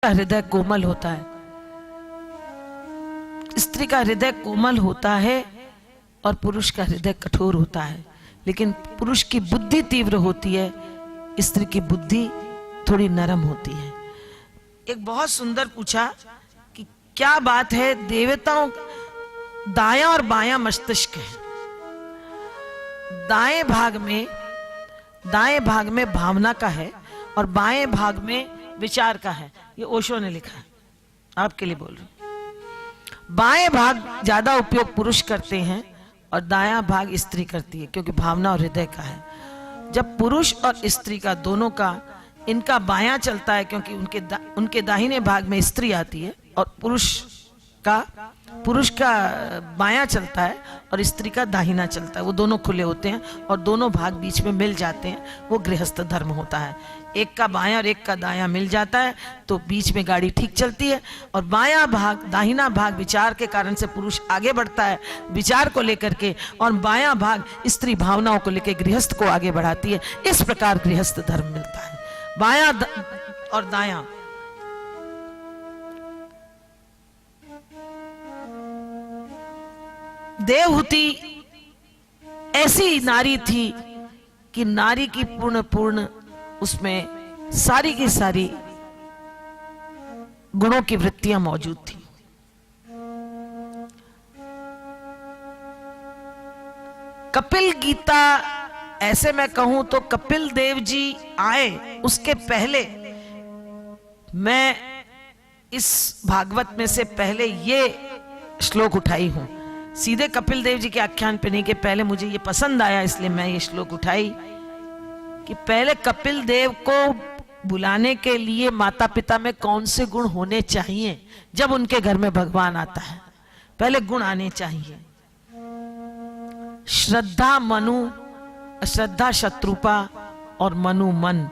हृदय कोमल होता है, स्त्री का हृदय कोमल होता है और पुरुष का हृदय कठोर होता है। लेकिन पुरुष की बुद्धि तीव्र होती है, स्त्री की बुद्धि थोड़ी नरम होती है। एक बहुत सुंदर पूछा कि क्या बात है, देवताओं दायां और बायां मस्तिष्क है। दाएं भाग में भावना का है और बाएं भाग में विचार का है। ये ओशो ने लिखा है, आपके लिए बोल रही हूं। बाएं भाग ज्यादा उपयोग पुरुष करते हैं और दायां भाग स्त्री करती है, क्योंकि भावना और हृदय का है। जब पुरुष और स्त्री का दोनों का इनका बायां चलता है, क्योंकि उनके दाहिने भाग में स्त्री आती है और पुरुष का बायां चलता है और स्त्री का दाहिना चलता है। वो दोनों खुले होते हैं और दोनों भाग बीच में मिल जाते हैं, वो गृहस्थ धर्म होता है। एक का बायां और एक का दायां मिल जाता है तो बीच में गाड़ी ठीक चलती है। और बायां भाग, दाहिना भाग विचार के कारण से पुरुष आगे बढ़ता है विचार को लेकर के, और बायां भाग स्त्री भावनाओं को लेकर गृहस्थ को आगे बढ़ाती है। इस प्रकार गृहस्थ धर्म मिलता है, बायां और दायां। देवहूति ऐसी नारी थी कि नारी की पूर्ण उसमें सारी की सारी गुणों की वृत्तियां मौजूद थी। कपिल गीता, ऐसे मैं कहूं तो कपिल देव जी आए उसके पहले मैं इस भागवत में से पहले ये श्लोक उठाई हूं। सीधे कपिल देव जी के आख्यान पे नहीं, के पहले मुझे ये पसंद आया इसलिए मैं ये श्लोक उठाई कि पहले कपिल देव को बुलाने के लिए माता पिता में कौन से गुण होने चाहिए। जब उनके घर में भगवान आता है पहले गुण आने चाहिए। श्रद्धा शत्रुपा और मनु मन,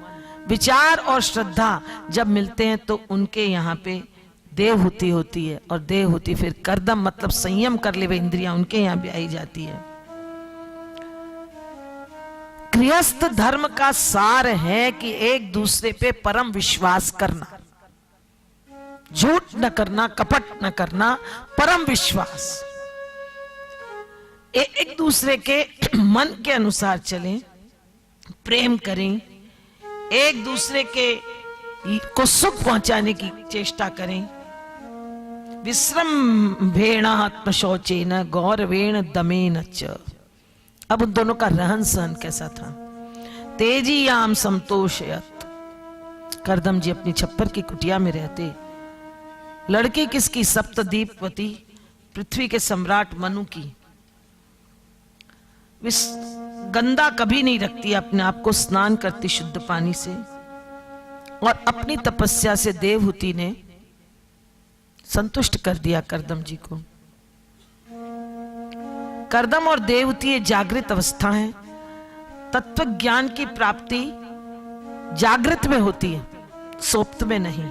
विचार और श्रद्धा जब मिलते हैं तो उनके यहाँ पे देवहूति होती है। और देवहूति फिर कर्दम मतलब संयम कर ले वे इंद्रियां, उनके यहाँ भी आई जाती है। गृहस्थ धर्म का सार है कि एक दूसरे पे परम विश्वास करना, झूठ न करना, कपट न करना, परम विश्वास। एक दूसरे के मन के अनुसार चलें, प्रेम करें, एक दूसरे के को सुख पहुंचाने की चेष्टा करें। विश्रम्भेण आत्मशौचेन गौरवेण दमेन च। अब उन दोनों का रहन सहन कैसा था। तेजीयाम संतोषयत, करदम जी अपनी छप्पर की कुटिया में रहते। लड़की किसकी? सप्तदीपवती, पृथ्वी के सम्राट मनु की। गंदा कभी नहीं रखती अपने आप को, स्नान करती शुद्ध पानी से। और अपनी तपस्या से देवहूति ने संतुष्ट कर दिया करदम जी को। करदम और देवहूति ये जागृत अवस्था है। तत्व ज्ञान की प्राप्ति जागृत में होती है, सोप्त में नहीं।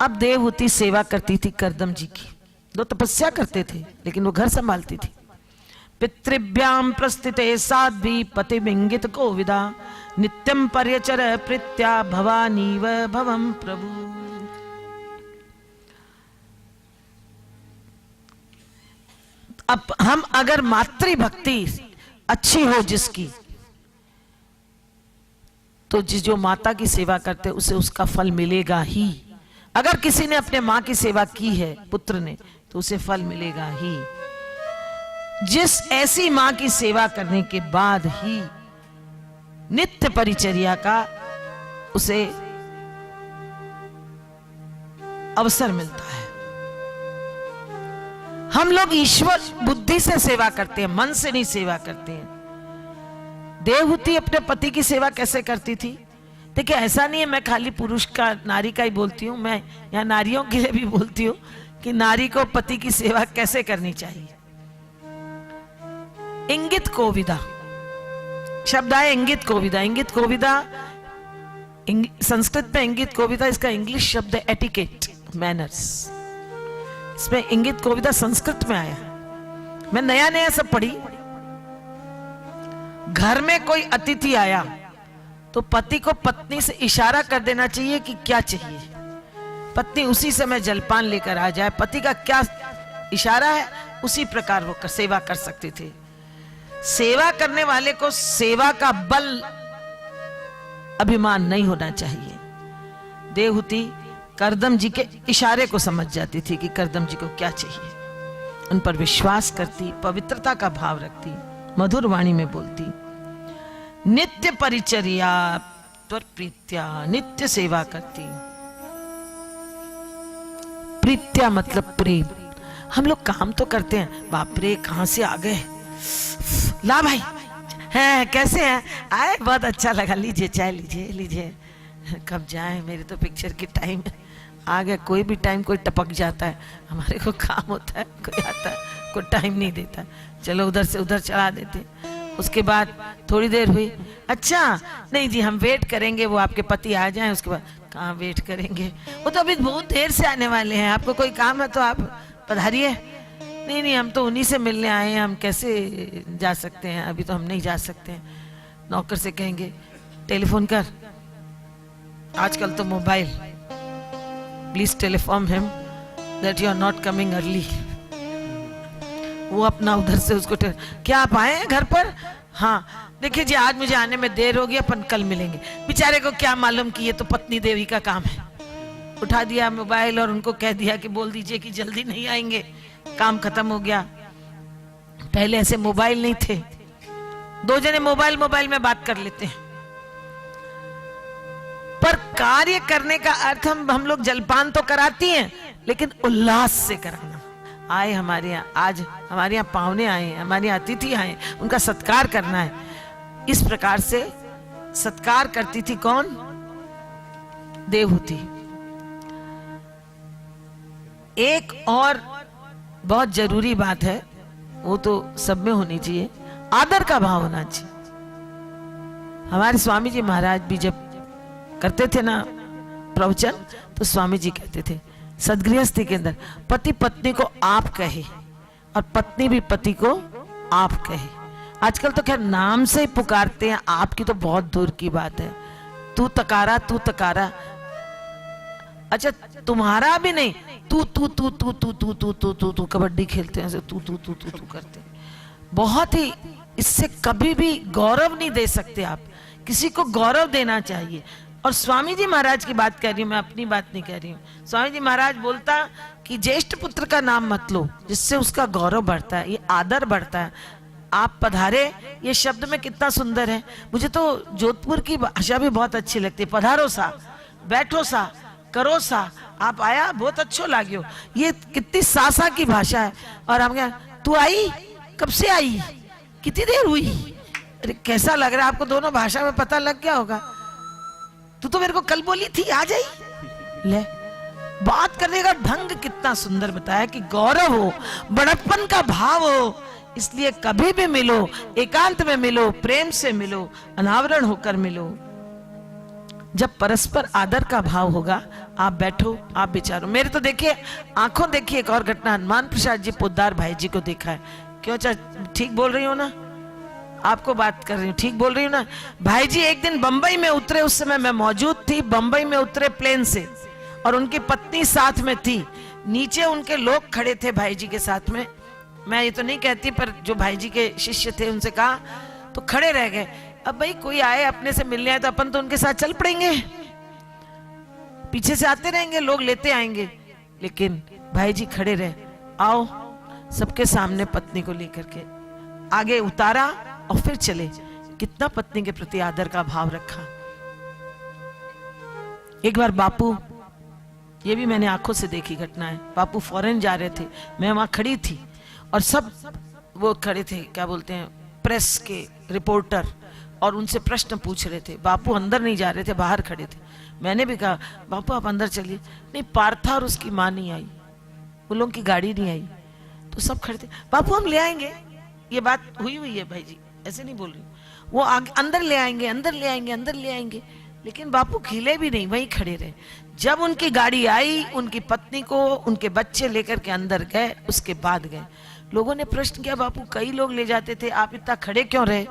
अब देवहूति सेवा करती थी करदम जी की। दो तपस्या करते थे लेकिन वो घर संभालती थी। पितृभ्याम प्रस्थिते साध्वी पतिमिंगित कोविदा, नित्यम पर्यचर प्रीत्या भवानीव भवम प्रभु। अब हम अगर मातृभक्ति अच्छी हो जिसकी, तो जो माता की सेवा करते उसे उसका फल मिलेगा ही। अगर किसी ने अपने माँ की सेवा की है पुत्र ने, तो उसे फल मिलेगा ही। जिस ऐसी माँ की सेवा करने के बाद ही नित्य परिचर्या का उसे अवसर मिलता है। हम लोग ईश्वर बुद्धि से सेवा करते हैं, मन से नहीं सेवा करते हैं। देवहूति अपने पति की सेवा कैसे करती थी? देखिए, ऐसा नहीं है मैं खाली पुरुष का नारी का ही बोलती हूं, मैं यहाँ नारियों के लिए भी बोलती हूँ कि नारी को पति की सेवा कैसे करनी चाहिए। इंगित कोविदा शब्द आए, इंगित कोविदा। इंगित कोविदा संस्कृत में इंगित कोविदा, इसका इंग्लिश शब्द है एटिकेट, मैनर्स। इसमें इंगित कोविदा संस्कृत में आया। मैं नया सब पढ़ी। घर में कोई अतिथि आया तो पति को पत्नी से इशारा कर देना चाहिए कि क्या चाहिए। पत्नी उसी समय जलपान लेकर आ जाए, पति का क्या इशारा है उसी प्रकार वो सेवा कर सकते थे। सेवा करने वाले को सेवा का बल अभिमान नहीं होना चाहिए। देवहूति करदम जी के इशारे को समझ जाती थी कि करदम जी को क्या चाहिए, उन पर विश्वास करती, पवित्रता का भाव रखती, मधुर वाणी में बोलती, नित्य परिचर्या त्वर प्रीत्या, नित्य सेवा करती। प्रीत्या मतलब प्रेम। हम लोग काम तो करते हैं, बाप रे कहां से आ गए, ला भाई हैं कैसे हैं, आए बहुत अच्छा लगा, लीजिए चाय लीजिए लीजिए, कब जाए, मेरे तो पिक्चर की टाइम आ गया। कोई भी टाइम कोई टपक जाता है, हमारे को काम होता है, कोई आता है, कोई टाइम नहीं देता, चलो उधर से उधर चला देते। उसके बाद थोड़ी देर हुई, अच्छा नहीं जी हम वेट करेंगे, वो आपके पति आ जाएं। उसके बाद कहाँ वेट करेंगे, वो तो अभी बहुत देर से आने वाले हैं, आपको कोई काम है तो आप पधारिए। नहीं नहीं हम तो उन्हीं से मिलने आए हैं, हम कैसे जा सकते हैं, अभी तो हम नहीं जा सकते हैं। नौकर से कहेंगे टेलीफोन कर, आजकल तो mobile, please telephone him that you are not coming early. वो अपना उधर से उसको क्या आप आए हैं घर पर, हाँ देखिए जी आज मुझे आने में देर हो गई, अपन कल मिलेंगे। बेचारे को क्या मालूम कि ये तो पत्नी देवी का काम है। उठा दिया मोबाइल और उनको कह दिया कि बोल दीजिए कि जल्दी नहीं आएंगे, काम खत्म हो गया। पहले ऐसे मोबाइल नहीं थे, दो जने मोबाइल में बात कर लेते हैं। पर कार्य करने का अर्थ हम लोग जलपान तो कराती हैं, लेकिन उल्लास से कराना। आए हमारे यहाँ, आज हमारे यहाँ पाहुने आए, हमारे यहाँ अतिथि आए, उनका सत्कार करना है। इस प्रकार से सत्कार करती थी कौन, देवहूति। एक और बहुत जरूरी बात है, वो तो सब में होनी चाहिए, आदर का भाव होना चाहिए। हमारे स्वामी जी महाराज भी जब करते थे ना प्रवचन, तो स्वामी जी कहते थे सदगृहस्थी के अंदर पति पत्नी को आप कहे और पत्नी भी पति को आप कहे। आजकल तो खैर नाम से ही पुकारते हैं, आपकी तो बहुत दूर की बात है, तू तकारा तू तकारा। अच्छा तुम्हारा भी नहीं, तू तू तू तू तू तू तू तू तू तू कबड्डी खेलते हैं तू तू तू तू तू करते हैं। बहुत ही, इससे कभी भी गौरव नहीं दे सकते आप, किसी को गौरव देना चाहिए। और स्वामी जी महाराज की बात कर रही हूं मैं, अपनी बात नहीं कह रही हूं। स्वामी जी महाराज बोलता कि ज्येष्ठ पुत्र का नाम मत लो, जिससे उसका गौरव बढ़ता है, ये आदर बढ़ता है। आप पधारे, ये शब्द में कितना सुंदर है। मुझे तो जोधपुर की भाषा भी बहुत अच्छी लगती है। पधारो सा, बैठो सा, करो सा, आप आया बहुत अच्छो लाग्यो, ये कितनी सासा की भाषा है। और हम क्या, तू आई, कब से आई, कितनी देर हुई, अरे कैसा लग रहा है आपको, दोनों भाषा में पता लग गया होगा। तू तो मेरे को कल बोली थी आ जाई। ले, बात करने का ढंग कितना सुंदर बताया कि गौरव हो, बड़प्पन का भाव हो। इसलिए कभी भी मिलो, एकांत में मिलो, प्रेम से मिलो, अनावरण होकर मिलो। जब परस्पर आदर का भाव होगा, आप बैठो, आप विचारो। मेरे तो देखिए आंखों देखिए एक और घटना, हनुमान प्रसाद जी पोद्दार भाई जी को देखा है। क्यों ठीक बोल रही हो ना, आपको बात कर रही हूँ, ठीक बोल रही हूँ ना। भाई जी एक दिन बंबई में उतरे, उस समय मैं मौजूद थी। बंबई में उतरे प्लेन से और उनकी पत्नी साथ में थी। नीचे उनके लोग खड़े थे भाई जी के साथ में। मैं ये तो नहीं कहती, पर जो भाई जी के शिष्य थे उनसे कहा तो खड़े रह गए। अब भाई कोई आए अपने से मिलने आए तो अपन तो उनके साथ चल पड़ेंगे, पीछे से आते रहेंगे, लोग लेते आएंगे। लेकिन भाई जी खड़े रहे, आओ, सबके सामने पत्नी को लेकर के आगे उतारा और फिर चले। कितना पत्नी के प्रति आदर का भाव रखा। एक बार बापू, ये भी मैंने आंखों से देखी घटना है, बापू फॉरेन जा रहे थे, मैं वहां खड़ी थी और सब वो खड़े थे, क्या बोलते हैं, प्रेस के रिपोर्टर, और उनसे प्रश्न पूछ रहे थे। बापू अंदर नहीं जा रहे थे, बाहर खड़े थे। मैंने भी कहा बापू आप अंदर चलिए। नहीं, पार्था और उसकी माँ नहीं आई, वो लोगों की गाड़ी नहीं आई, तो सब खड़े थे। बापू हम ले आएंगे, ये बात हुई है भाई जी, ऐसे नहीं बोल रही, वो अंदर ले आएंगे, अंदर ले आएंगे, अंदर ले आएंगे। लेकिन बापू खिले भी नहीं, वहीं खड़े रहे। जब उनकी गाड़ी आई, उनकी पत्नी को उनके बच्चे लेकर के अंदर गए, उसके बाद गए। लोगों ने प्रश्न किया बापू कई लोग ले जाते थे, आप इतना खड़े क्यों रहे?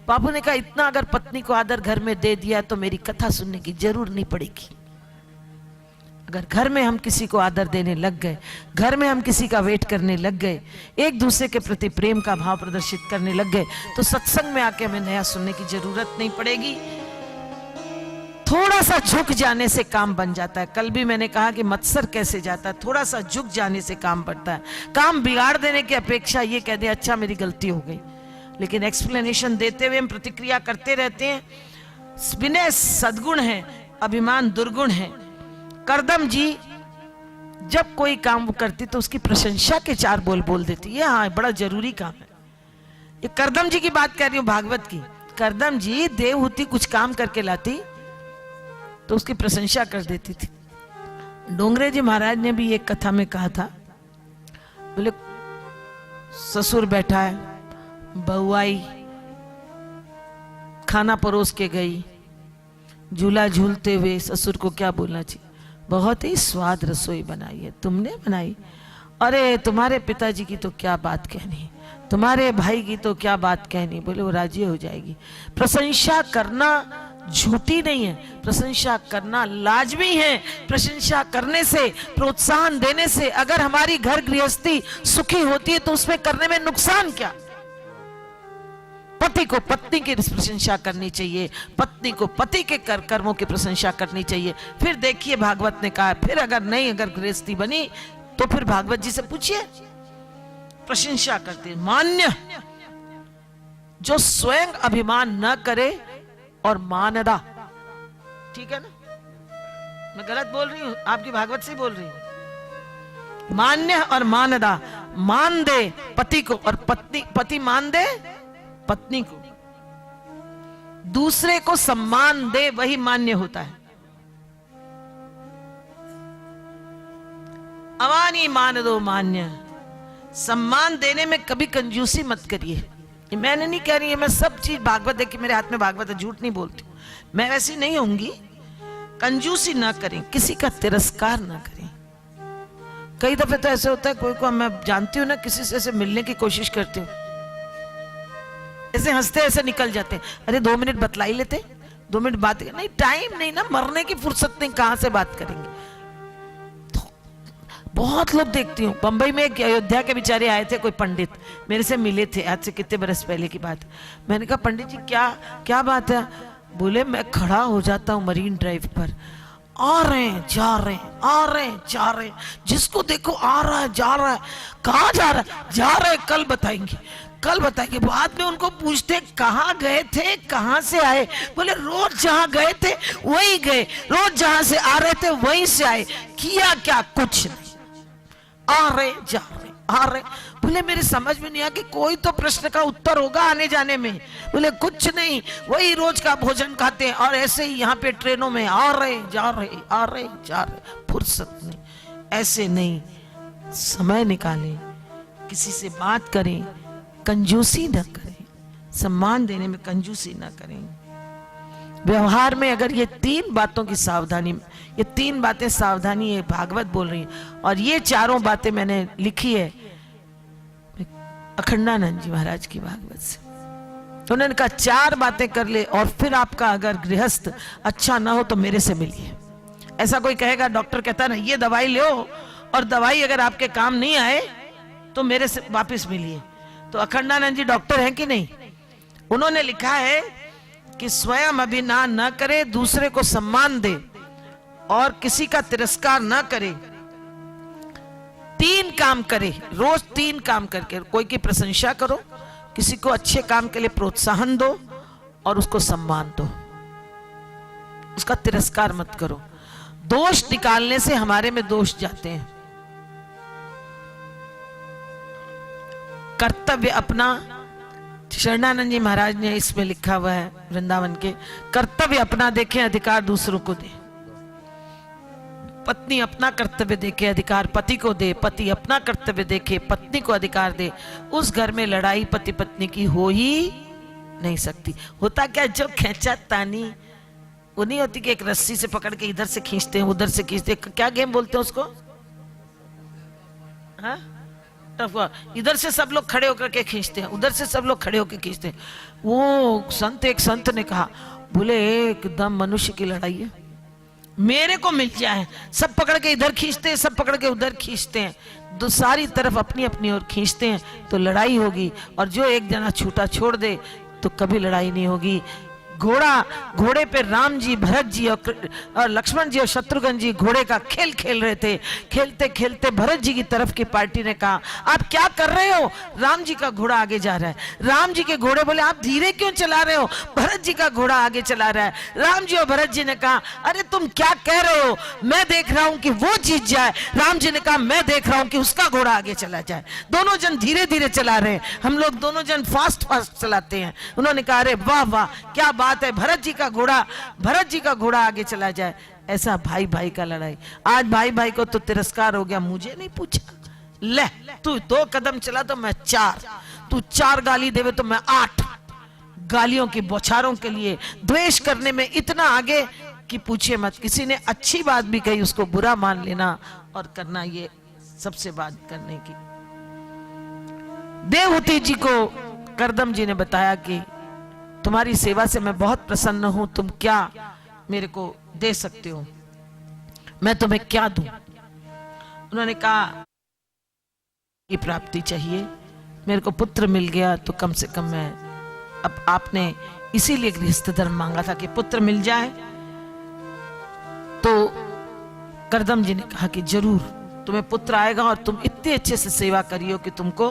बापू ने कहा इतना अगर पत्नी को आदर घर में दे दिया तो मेरी कथा सुनने की जरूर नहीं पड़ेगी। अगर घर में हम किसी को आदर देने लग गए, घर में हम किसी का वेट करने लग गए, एक दूसरे के प्रति प्रेम का भाव प्रदर्शित करने लग गए, तो सत्संग में आके हमें नया सुनने की जरूरत नहीं पड़ेगी। थोड़ा सा झुक जाने से काम बन जाता है। कल भी मैंने कहा कि मत्सर कैसे जाता है, थोड़ा सा झुक जाने से काम बढ़ता है। काम बिगाड़ देने की अपेक्षा ये कह दे अच्छा मेरी गलती हो गई, लेकिन एक्सप्लेनेशन देते हुए हम प्रतिक्रिया करते रहते हैं। विनय सद्गुण है, अभिमान दुर्गुण है। करदम जी जब कोई काम करती तो उसकी प्रशंसा के चार बोल बोल देती, ये हाँ बड़ा जरूरी काम है। ये करदम जी की बात कर रही हूं, भागवत की। करदम जी देवहूति कुछ काम करके लाती तो उसकी प्रशंसा कर देती थी। डोंगरे जी महाराज ने भी एक कथा में कहा था, बोले ससुर बैठा है, बहू आई, खाना परोस के गई, झूला झूलते हुए ससुर को क्या बोलना चाहिए, बहुत ही स्वाद रसोई बनाई है, तुमने बनाई, अरे तुम्हारे पिताजी की तो क्या बात कहनी, तुम्हारे भाई की तो क्या बात कहनी। बोले वो राजी हो जाएगी। प्रशंसा करना झूठी नहीं है, प्रशंसा करना लाजमी है। प्रशंसा करने से, प्रोत्साहन देने से अगर हमारी घर गृहस्थी सुखी होती है तो उसमें करने में नुकसान क्या। पति को पत्नी की प्रशंसा करनी चाहिए, पत्नी को पति के कर्मों की प्रशंसा करनी चाहिए। फिर देखिए भागवत ने कहा, फिर अगर गृहस्थी बनी तो फिर भागवत जी से पूछिए, प्रशंसा करते मान्य, जो स्वयं अभिमान न करे और मानदा, ठीक है ना, मैं गलत बोल रही हूं, आपकी भागवत से बोल रही हूं। मान्य और मानदा, मान दे पति को और पति मान दे पत्नी को, दूसरे को सम्मान दे, वही मान्य होता है। अमानी मान दो मान्य। सम्मान देने में कभी कंजूसी मत करिए। ये मैंने नहीं कह रही है, मैं सब चीज भागवत देखी, मेरे हाथ में भागवत है, झूठ नहीं बोलती हूं, मैं वैसी नहीं होंगी। कंजूसी ना करें, किसी का तिरस्कार ना करें। कई दफे तो ऐसे होता है, कोई को मैं जानती हूँ ना, किसी से ऐसे मिलने की कोशिश करती हूँ, ऐसे हंसते ऐसे निकल जाते हैं, अरे 2 मिनट बतला ही लेते, 2 मिनट बात नहीं, टाइम नहीं ना, मरने की फुर्सत नहीं, कहां से बात करेंगे। तो बहुत लोग देखती हूँ। बंबई में एक अयोध्या के बेचारे आए थे, कोई पंडित मेरे से मिले थे, आज से कितने बरस पहले की बात। मैंने कहा पंडित जी क्या बात है। बोले मैं खड़ा हो जाता हूँ मरीन ड्राइव पर, आ रहे हैं जा रहे हैं, आ रहे हैं जा रहे हैं, जिसको देखो आ रहा है जा रहा है, कहाँ जा रहा है, जा रहे हैं, कल बताएंगे कल बताएंगे। बाद में उनको पूछते कहाँ गए थे, कहाँ से आए। बोले रोज जहाँ गए थे वही गए, रोज जहाँ से आ रहे थे वहीं से आए, किया क्या, कुछ नहीं, आ रहे जा रहे आ रहे। बोले मेरे समझ में नहीं आया कि कोई तो प्रश्न का उत्तर होगा आने जाने में। बोले कुछ नहीं, वही रोज का भोजन खाते हैं और ऐसे ही यहाँ पे ट्रेनों में आ रहे जा रहे, आ रहे जा रहे, फुर्सत नहीं। ऐसे नहीं, समय निकालें, किसी से बात करें, कंजूसी न करें, सम्मान देने में कंजूसी न करें। व्यवहार में अगर ये 3 बातों की सावधानी, ये 3 बातें सावधानी है, भागवत बोल रही है। और ये 4 बातें मैंने लिखी है अखंडानंद जी महाराज की भागवत से। उन्होंने कहा 4 बातें कर ले और फिर आपका अगर गृहस्थ अच्छा ना हो तो मेरे से मिलिए। ऐसा कोई कहेगा, डॉक्टर कहता ना ये दवाई लो और दवाई अगर आपके काम नहीं आए तो मेरे से वापस मिलिए। तो अखंडानंद जी डॉक्टर हैं कि नहीं? उन्होंने लिखा है कि स्वयं अभिमान न करे, दूसरे को सम्मान दे और किसी का तिरस्कार न करे। 3 काम करे, रोज 3 काम करके, कोई की प्रशंसा करो, किसी को अच्छे काम के लिए प्रोत्साहन दो और उसको सम्मान दो, उसका तिरस्कार मत करो। दोष निकालने से हमारे में दोष जाते हैं। कर्तव्य अपना, शरणानंद जी महाराज ने इसमें लिखा हुआ है वृंदावन के, कर्तव्य अपना देखे अधिकार दूसरों को दे। पत्नी अपना कर्तव्य देखे अधिकार पति को दे, पति अपना कर्तव्य देखे पत्नी को अधिकार दे। उस घर में लड़ाई पति पत्नी की हो ही नहीं सकती। होता क्या, जो खेचा तानी वो नहीं होती कि एक रस्सी से पकड़ के इधर से खींचते हैं उधर से खींचते हैं, क्या गेम बोलते हैं उसको, हाँ? इधर से सब लोग खड़े होकर के खींचते हैं, उधर से सब लोग खड़े होकर खींचते हैं। वो एक संत ने कहा, बोले एकदम मनुष्य की लड़ाई है, मेरे को मिल जाए। सब पकड़ के इधर खींचते हैं, सब पकड़ के उधर खींचते हैं, दो सारी तरफ अपनी अपनी ओर खींचते हैं, तो लड़ाई होगी। और जो एक जना छूटा छोड़ दे तो कभी लड़ाई नहीं होगी। घोड़े पे राम जी, भरत जी और लक्ष्मण जी और शत्रुघ्न जी घोड़े का खेल खेल रहे थे। खेलते खेलते भरत जी की तरफ की पार्टी ने कहा, आप क्या कर रहे हो? राम जी का घोड़ा आगे जा रहा है। राम जी के घोड़े बोले, आप धीरे क्यों चला रहे हो? भरत जी का घोड़ा आगे चला रहा है। राम जी और भरत जी ने कहा, अरे तुम क्या कह रहे हो? मैं देख रहा हूं कि वो जीत जाए। राम जी ने कहा, मैं देख रहा हूं कि उसका घोड़ा आगे चला जाए। दोनों जन धीरे धीरे चला रहे हैं, हम लोग दोनों जन फास्ट फास्ट चलाते हैं। उन्होंने कहा, अरे वाह वाह, क्या बात है, भरत जी का घोड़ा आगे चला जाए। ऐसा भाई भाई का लड़ाई। आज भाई भाई को तो तिरस्कार हो गया, मुझे नहीं पूछा। ले, तू 2 कदम चला तो मैं 4, तू 4 गाली देवे तो मैं 8। गालियों की बौछारों के लिए द्वेष करने में इतना आगे कि पूछे मत। किसी ने अच्छी बात भी कही, उसको बुरा मान लेना और करना, ये सबसे बात करने की। देवहूति जी को करदम जी ने बताया कि तुम्हारी सेवा से मैं बहुत प्रसन्न हूं, तुम क्या मेरे को दे सकते हो? मैं तुम्हें क्या दूं? उन्होंने कहा की प्राप्ति चाहिए, मेरे को पुत्र मिल गया तो कम से कम मैं, अब आपने इसीलिए गृहस्थ धर्म मांगा था कि पुत्र मिल जाए। तो करदम जी ने कहा कि जरूर तुम्हें पुत्र आएगा, और तुम इतने अच्छे से सेवा करियो कि तुमको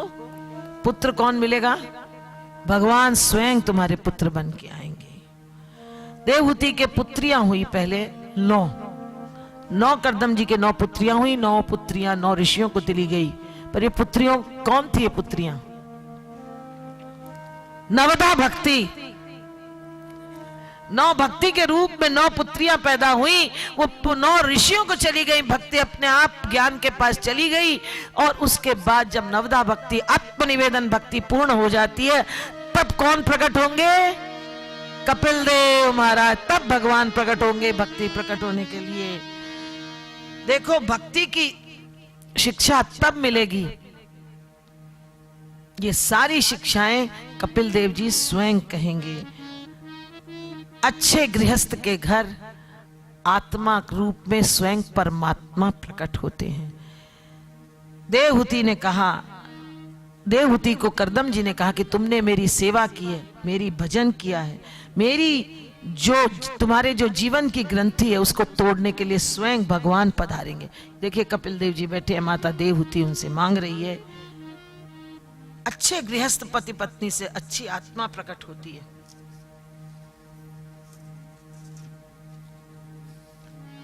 पुत्र कौन मिलेगा? भगवान स्वयं तुम्हारे पुत्र बन के आएंगे। देवहूति के पुत्रियां हुई पहले 9 करदम जी के 9 पुत्रियां हुई। 9 पुत्रियां 9 ऋषियों को दिली गई। पर ये पुत्रियों कौन थी? ये पुत्रियां नवदा भक्ति, 9 भक्ति के रूप में 9 पुत्रियां पैदा हुई। वो 9 ऋषियों को चली गई, भक्ति अपने आप ज्ञान के पास चली गई। और उसके बाद जब नवदा भक्ति, आत्मनिवेदन भक्ति पूर्ण हो जाती है, तब कौन प्रकट होंगे? कपिल देव महाराज। तब भगवान प्रकट होंगे भक्ति प्रकट होने के लिए। देखो, भक्ति की शिक्षा तब मिलेगी, ये सारी शिक्षाएं कपिल देव जी स्वयं कहेंगे। अच्छे गृहस्थ के घर आत्मा रूप में स्वयं परमात्मा प्रकट होते हैं। देवहूति ने कहा, देवहूति को करदम जी ने कहा कि तुमने मेरी सेवा की है, मेरी भजन किया है, मेरी जो तुम्हारे जो जीवन की ग्रंथि है उसको तोड़ने के लिए स्वयं भगवान पधारेंगे। देखिए, कपिल देव जी बैठे हैं, माता देवहूति उनसे मांग रही है। अच्छे गृहस्थ पति पत्नी से अच्छी आत्मा प्रकट होती है।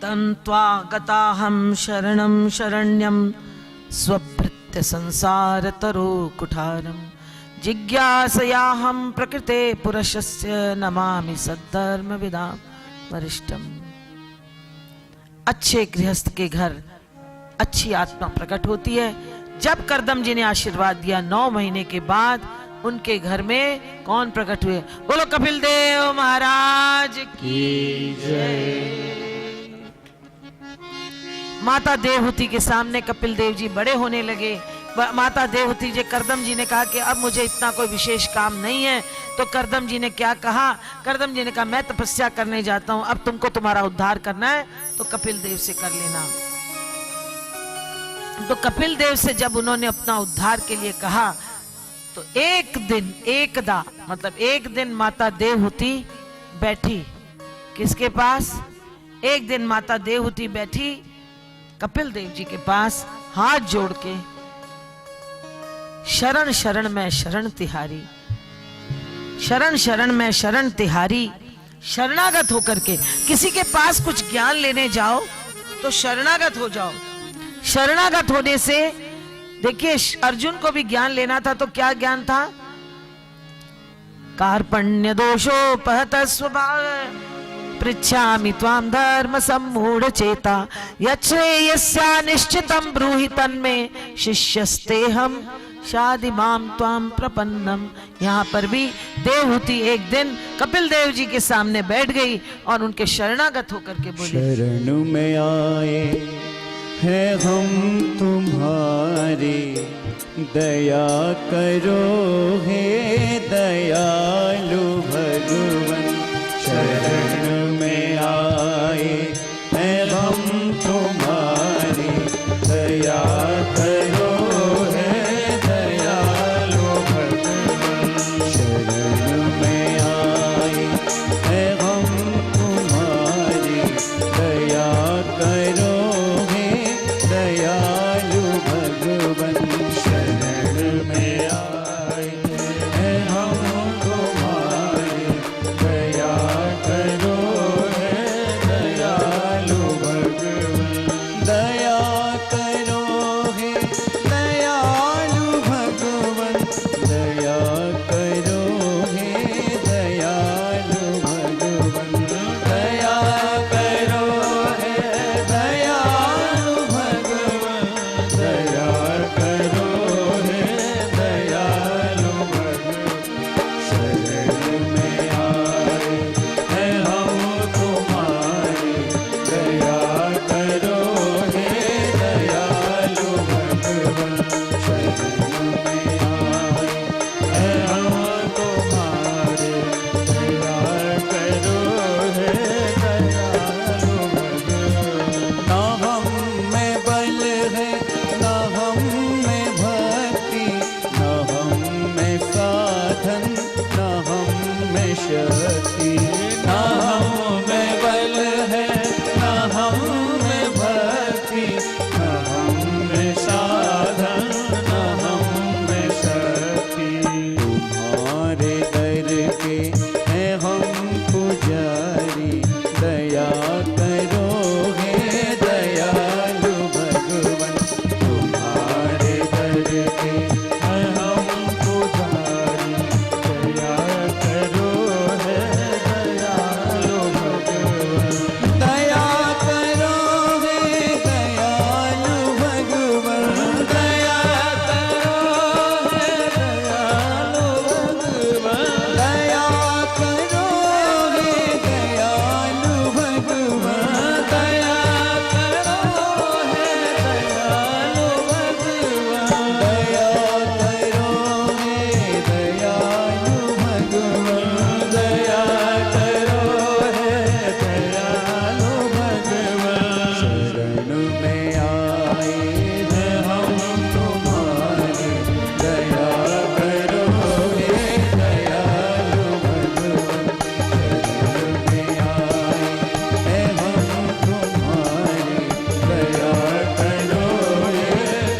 तन्त्वा गताहं शरणं शरण्यं स्वभृत्य संसार तरो कुठारम जिज्ञासयाहं प्रकृते पुरुषस्य नमामि सद्धर्म विदाम वरिष्ठम। अच्छे गृहस्थ के घर अच्छी आत्मा प्रकट होती है। जब करदम जी ने आशीर्वाद दिया, 9 महीने के बाद उनके घर में कौन प्रकट हुए? बोलो कपिल देव महाराज की जय। माता देवहूति के सामने कपिल देव जी बड़े होने लगे। माता देवहूति जी, करदम जी ने कहा कि अब मुझे इतना कोई विशेष काम नहीं है। तो करदम जी ने क्या कहा? करदम जी ने कहा, मैं तपस्या करने जाता हूं, अब तुमको तुम्हारा उद्धार करना है तो कपिल देव से कर लेना। तो कपिल देव से जब उन्होंने अपना उद्धार के लिए कहा, तो एक दिन माता देवहूति बैठी किसके पास? एक दिन माता देवहूति बैठी कपिल देव जी के पास, हाथ जोड़ के, शरण शरण में शरण तिहारी, शरण शरण में शरण तिहारी, शरणागत होकर के। किसी के पास कुछ ज्ञान लेने जाओ तो शरणागत हो जाओ। शरणागत होने से, देखिए, अर्जुन को भी ज्ञान लेना था तो क्या ज्ञान था? कार्पण्य दोषोपहत स्वभाव पृच्छामि त्वां धर्म सम्मूढ़ चेता यच्छ्रेयस्या निश्चितं ब्रूहि तन्मे शिष्यस्तेहं शादि माम त्वाम प्रपन्नम। यहाँ पर भी देवहूति एक दिन कपिल देव जी के सामने बैठ गई और उनके शरणागत होकर के बोली, शरण में आए हैं हम तुम्हारे, दया करो हे दयालु भगवन। शरण में आए हैं दया करो हे दयालु भगवन, दया करो हे दयालु भगवन, दया करो हे दयालु भगवन, दया करो हे दयालु भगवन। शरण में आए हैं हम तुम्हारे, दया करो हे दयालु भगवन। शरण में आए हैं हम तुम्हारे, दया करो हे दयालु भगवन। ना हम में बल है ना हम में भक्ति, ना हम में साधन ना हम में शक्ति, ना हम में बल है ना हम में भक्ति, ना हम में साधन ना हम में शक्ति। तुम्हारे दर के हैं हम पुजारी, दया करो हे दयालु भगवन। तुम्हारे दर के हैं हम पुजारी, दया करो हे दयालु भगवन। दया करो हे दयालु भगवन, दया करो हे दयालु भगवन, दया करो हे दयालु भगवन, दया करो हे दयालु भगवन, दया करो हे दयालु भगवन, दया करो हे दयालु भगवन। शरण में आए हैं हम तुम्हारे, दया करो हे दयालु भगवन। शरण में आए हैं हम तुम्हारे, दया करो हे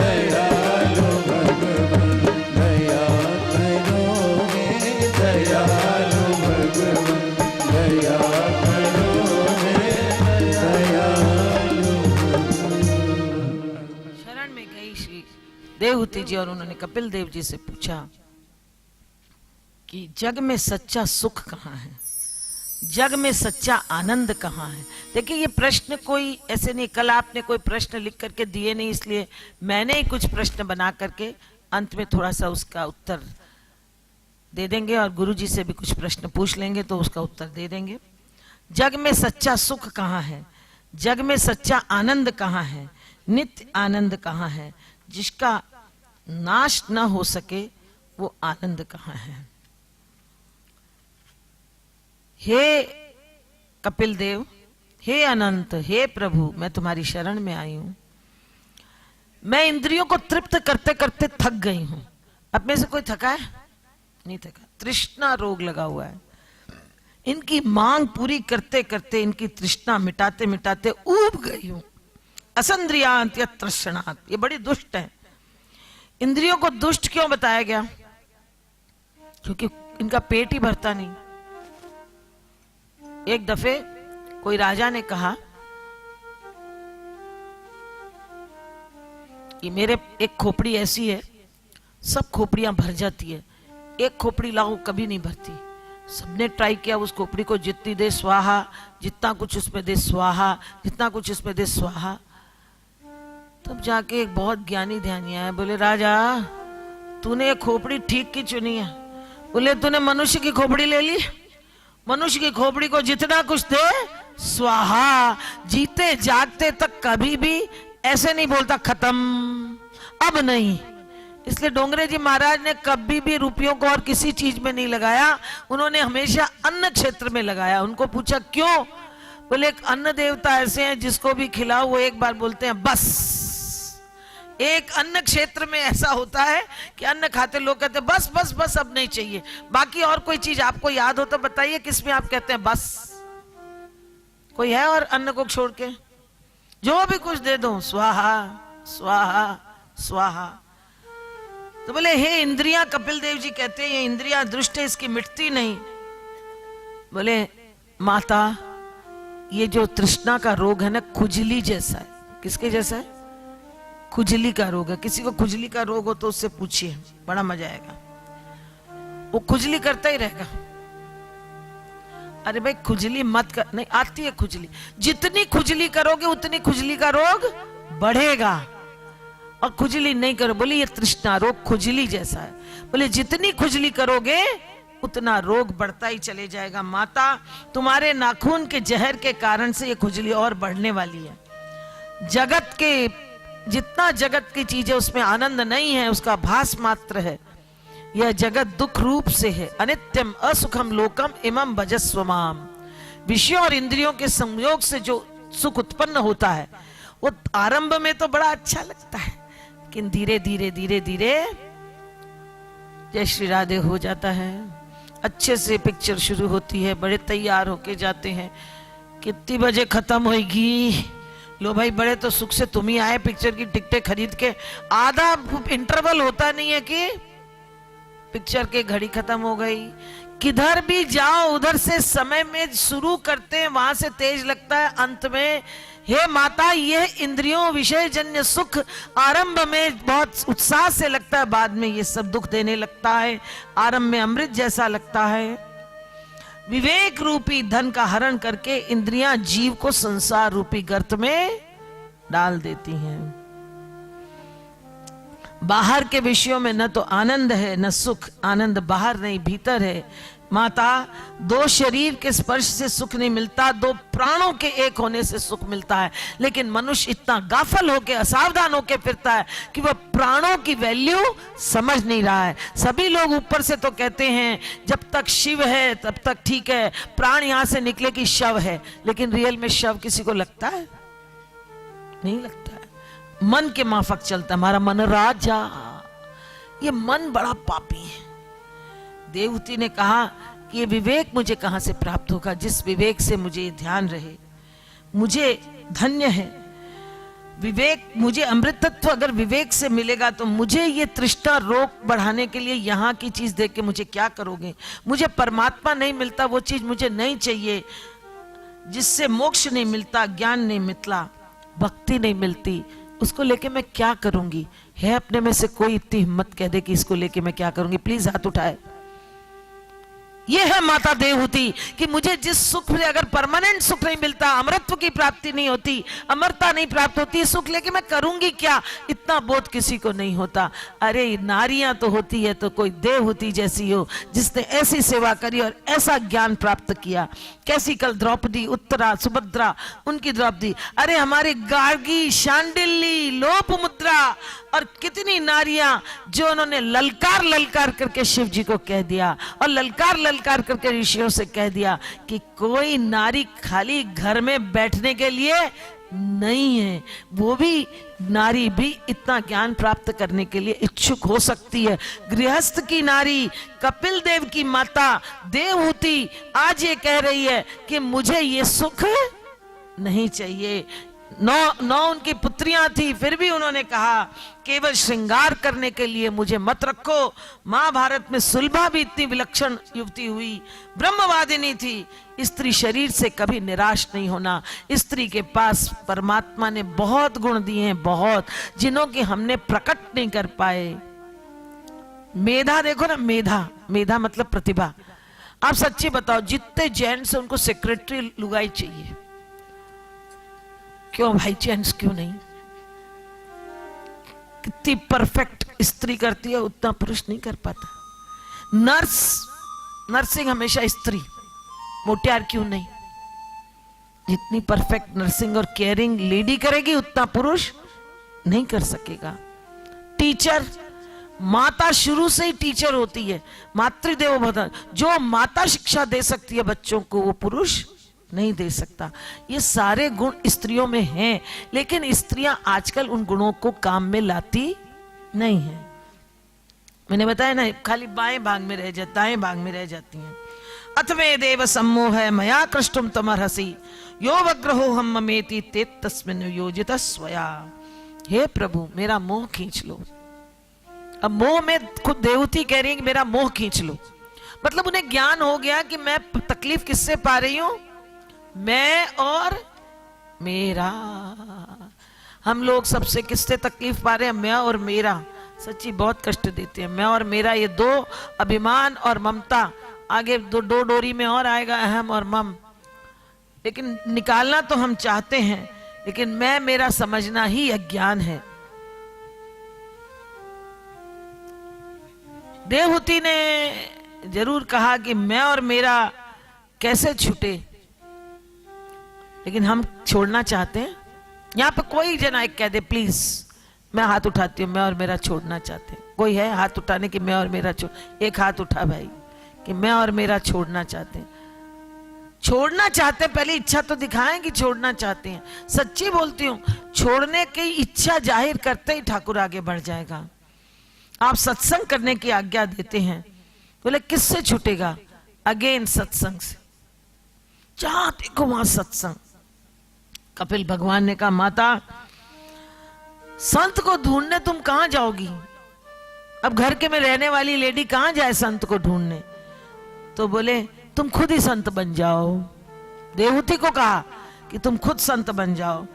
दयालु भगवन, दया करो हे दयालु भगवन, दया करो हे दयालु भगवन। शरण में गई श्री देवहूति जी और उन्होंने कपिल देव जी से पूछा कि जग में सच्चा सुख कहाँ है, जग में सच्चा आनंद कहाँ है। देखिए ये प्रश्न कोई ऐसे नहीं, कल आपने कोई प्रश्न लिख करके दिए नहीं, इसलिए मैंने ही कुछ प्रश्न बना करके अंत में थोड़ा सा उसका उत्तर दे देंगे और गुरुजी से भी कुछ प्रश्न पूछ लेंगे तो उसका उत्तर दे देंगे। जग में सच्चा सुख कहाँ है, जग में सच्चा आनंद कहाँ है, नित्य आनंद कहाँ है, जिसका नाश न हो सके वो आनंद कहाँ है। हे कपिल देव, हे अनंत, हे प्रभु, मैं तुम्हारी शरण में आई हूं। मैं इंद्रियों को तृप्त करते करते थक गई हूं। अब में से कोई थका है? नहीं थका। तृष्णा रोग लगा हुआ है। इनकी मांग पूरी करते करते, इनकी तृष्णा मिटाते मिटाते ऊब गई हूं। असंद्रियांत तृष्णात, ये बड़ी दुष्ट है। इंद्रियों को दुष्ट क्यों बताया गया? क्योंकि इनका पेट ही भरता नहीं। एक दफे कोई राजा ने कहा कि मेरे एक खोपड़ी ऐसी है, सब खोपड़ियां भर जाती है, एक खोपड़ी लाओ कभी नहीं भरती। सबने ट्राई किया उस खोपड़ी को, जितनी दे स्वाहा, जितना कुछ उसमें दे स्वाहा, जितना कुछ उसमें दे स्वाहा। तब जाके एक बहुत ज्ञानी ध्यानी आया, बोले राजा तूने ये खोपड़ी ठीक की चुनी है। बोले तूने मनुष्य की खोपड़ी ले ली, मनुष्य की खोपड़ी को जितना कुछ दे स्वाहा, जीते जागते तक कभी भी ऐसे नहीं बोलता खत्म, अब नहीं। इसलिए डोंगरे जी महाराज ने कभी भी रुपयों को और किसी चीज में नहीं लगाया, उन्होंने हमेशा अन्न क्षेत्र में लगाया। उनको पूछा क्यों? बोले एक अन्न देवता ऐसे हैं जिसको भी खिलाओ वो एक बार बोलते हैं बस। एक अन्न क्षेत्र में ऐसा होता है कि अन्न खाते लोग कहते हैं बस बस बस, अब नहीं चाहिए। बाकी और कोई चीज आपको याद हो तो बताइए किसमें आप कहते हैं बस? कोई है? और अन्न को छोड़ के जो भी कुछ दे दो स्वाहा स्वाहा स्वाहा। तो बोले हे इंद्रियां, कपिल देव जी कहते हैं ये इंद्रियां दुष्ट है, इसकी मिटती नहीं। बोले माता ये जो तृष्णा का रोग है ना, खुजली जैसा है, किसके जैसा है? खुजली का रोग है। किसी को खुजली का रोग हो तो उससे पूछिए, बड़ा मजा आएगा। वो खुजली करता ही रहेगा। अरे भाई खुजली मत कर, नहीं आती है खुजली, जितनी खुजली करोगे उतनी खुजली का रोग बढ़ेगा। और खुजली नहीं करो, बोले ये तृष्णा रोग खुजली जैसा है, बोले जितनी खुजली करोगे उतना रोग बढ़ता ही चले जाएगा। माता तुम्हारे नाखून के जहर के कारण से ये खुजली और बढ़ने वाली है। जगत के जितना जगत की चीजें उसमें आनंद नहीं है, उसका भास मात्र है। यह जगत दुख रूप से है। अनित्यम असुखम लोकम इमं भजस्व माम। विषयों और इंद्रियों के संयोग से जो सुख उत्पन्न होता है वो आरंभ में तो बड़ा अच्छा लगता है, लेकिन धीरे धीरे धीरे धीरे जय श्री राधे हो जाता है। अच्छे से पिक्चर शुरू होती है, बड़े तैयार होके जाते हैं, कितनी बजे खत्म होगी? लो भाई बड़े तो सुख से तुम ही आए पिक्चर की टिकटें खरीद के, आधा इंटरवल होता नहीं है कि पिक्चर की घड़ी खत्म हो गई। किधर भी जाओ उधर से समय में शुरू करते हैं, वहां से तेज लगता है, अंत में हे माता यह इंद्रियों विषय जन्य सुख आरंभ में बहुत उत्साह से लगता है, बाद में ये सब दुख देने लगता है। आरंभ में अमृत जैसा लगता है। विवेक रूपी धन का हरण करके इंद्रियां जीव को संसार रूपी गर्त में डाल देती हैं। बाहर के विषयों में न तो आनंद है न सुख, आनंद बाहर नहीं भीतर है। माता दो शरीर के स्पर्श से सुख नहीं मिलता, दो प्राणों के एक होने से सुख मिलता है। लेकिन मनुष्य इतना गाफल होके असावधान होके फिरता है कि वह प्राणों की वैल्यू समझ नहीं रहा है। सभी लोग ऊपर से तो कहते हैं जब तक शिव है तब तक ठीक है, प्राण यहां से निकले कि शव है, लेकिन रियल में शव किसी को लगता है? नहीं लगता है। मन के माफक चलता है। हमारा मन राजा, ये मन बड़ा पापी है। देवहूति ने कहा कि ये विवेक मुझे कहां से प्राप्त होगा? जिस विवेक से मुझे ये ध्यान रहे, मुझे धन्य है विवेक। मुझे अमृतत्व अगर विवेक से मिलेगा तो मुझे ये तृष्णा रोग बढ़ाने के लिए यहाँ की चीज देख के मुझे क्या करोगे? मुझे परमात्मा नहीं मिलता, वो चीज मुझे नहीं चाहिए। जिससे मोक्ष नहीं मिलता, ज्ञान नहीं मिलता, भक्ति नहीं मिलती, उसको लेके मैं क्या करूंगी? है अपने में से कोई इतनी हिम्मत कह दे कि इसको लेके मैं क्या करूंगी? प्लीज हाथ उठाए। ये है माता देवहूति कि मुझे जिस सुख से अगर परमानेंट सुख नहीं मिलता, अमरत्व की प्राप्ति नहीं होती, अमरता नहीं प्राप्त होती, सुख लेके मैं करूंगी क्या? इतना बोध किसी को नहीं होता। अरे नारियां तो होती है तो कोई देवहूति जैसी हो जिसने ऐसी सेवा करी और ऐसा ज्ञान प्राप्त किया। कैसी कल द्रौपदी, उत्तरा, सुभद्रा, उनकी द्रौपदी, अरे हमारी गार्गी, शांडिल्य, लोपमुद्रा और कितनी नारियां जो उन्होंने ललकार ललकार करके शिव जी को कह दिया और ललकार ललकार करके ऋषियों से कह दिया कि कोई नारी खाली घर में बैठने के लिए नहीं है, वो भी नारी भी इतना ज्ञान प्राप्त करने के लिए इच्छुक हो सकती है। गृहस्थ की नारी, कपिल देव की माता देवहूति आज ये कह रही है कि मुझे ये सुख नहीं चाहिए। नौ उनकी पुत्रियां थी, फिर भी उन्होंने कहा केवल श्रृंगार करने के लिए मुझे मत रखो। महाभारत में सुलभा भी इतनी विलक्षण युवती हुई, ब्रह्मवादिनी थी। स्त्री शरीर से कभी निराश नहीं होना। स्त्री के पास परमात्मा ने बहुत गुण दिए हैं, बहुत, जिन्हों की हमने प्रकट नहीं कर पाए। मेधा देखो ना, मेधा, मेधा मतलब प्रतिभा। आप सच्ची बताओ, जितने जेंट्स उनको सेक्रेटरी लुगाई चाहिए, क्यों भाई जेंट्स क्यों नहीं? कितनी परफेक्ट स्त्री करती है उतना पुरुष नहीं कर पाता। नर्स, नर्सिंग हमेशा स्त्री, मोटियार क्यों नहीं? जितनी परफेक्ट नर्सिंग और केयरिंग लेडी करेगी उतना पुरुष नहीं कर सकेगा। टीचर, माता शुरू से ही टीचर होती है, मातृदेवो भव। जो माता शिक्षा दे सकती है बच्चों को वो पुरुष नहीं दे सकता। ये सारे गुण स्त्रियों में हैं, लेकिन स्त्रियां आजकल उन गुणों को काम में लाती नहीं है। मैंने बताया ना, खाली बाएं भाग में रह जाती, दाएं भाग में रह जाती हैं। अथवे देव सम्मोह मया कृष्टुम तमर्हसि यो वग्रहो हम ममेति ते तस्मिन् योजित स्वया। हे प्रभु मेरा मोह खींच लो। अब मोह में खुद देवहूति कह रही है कि मेरा मोह खींच लो, मतलब उन्हें ज्ञान हो गया कि मैं तकलीफ किससे पा रही हूं, मैं और मेरा। हम लोग सबसे किससे तकलीफ पा रहे हैं? मैं और मेरा। सच्ची बहुत कष्ट देते हैं। मैं और मेरा, ये दो अभिमान और ममता। आगे दो डोरी में और आएगा अहम और मम। लेकिन निकालना तो हम चाहते हैं, लेकिन मैं मेरा समझना ही अज्ञान है। देवहूति ने जरूर कहा कि मैं और मेरा कैसे छूटे, लेकिन हम छोड़ना चाहते हैं। यहां पे कोई जना एक कह दे प्लीज, मैं हाथ उठाती हूं, मैं और मेरा छोड़ना चाहते हैं। कोई है हाथ उठाने की? मैं और मेरा एक हाथ उठा भाई कि मैं और मेरा छोड़ना चाहते हैं। छोड़ना चाहते हैं, पहले इच्छा तो दिखाएं कि छोड़ना चाहते हैं। सच्ची बोलती हूं, छोड़ने की इच्छा जाहिर करते ही ठाकुर आगे बढ़ जाएगा। आप सत्संग करने की आज्ञा देते हैं, बोले किससे छूटेगा? अगेन सत्संग से। जहां देखो वहां सत्संग। कपिल भगवान ने कहा, माता संत को ढूंढने तुम कहां जाओगी? अब घर के में रहने वाली लेडी कहां जाए संत को ढूंढने? तो बोले तुम खुद ही संत बन जाओ। देवहूति को कहा कि तुम खुद संत बन जाओ।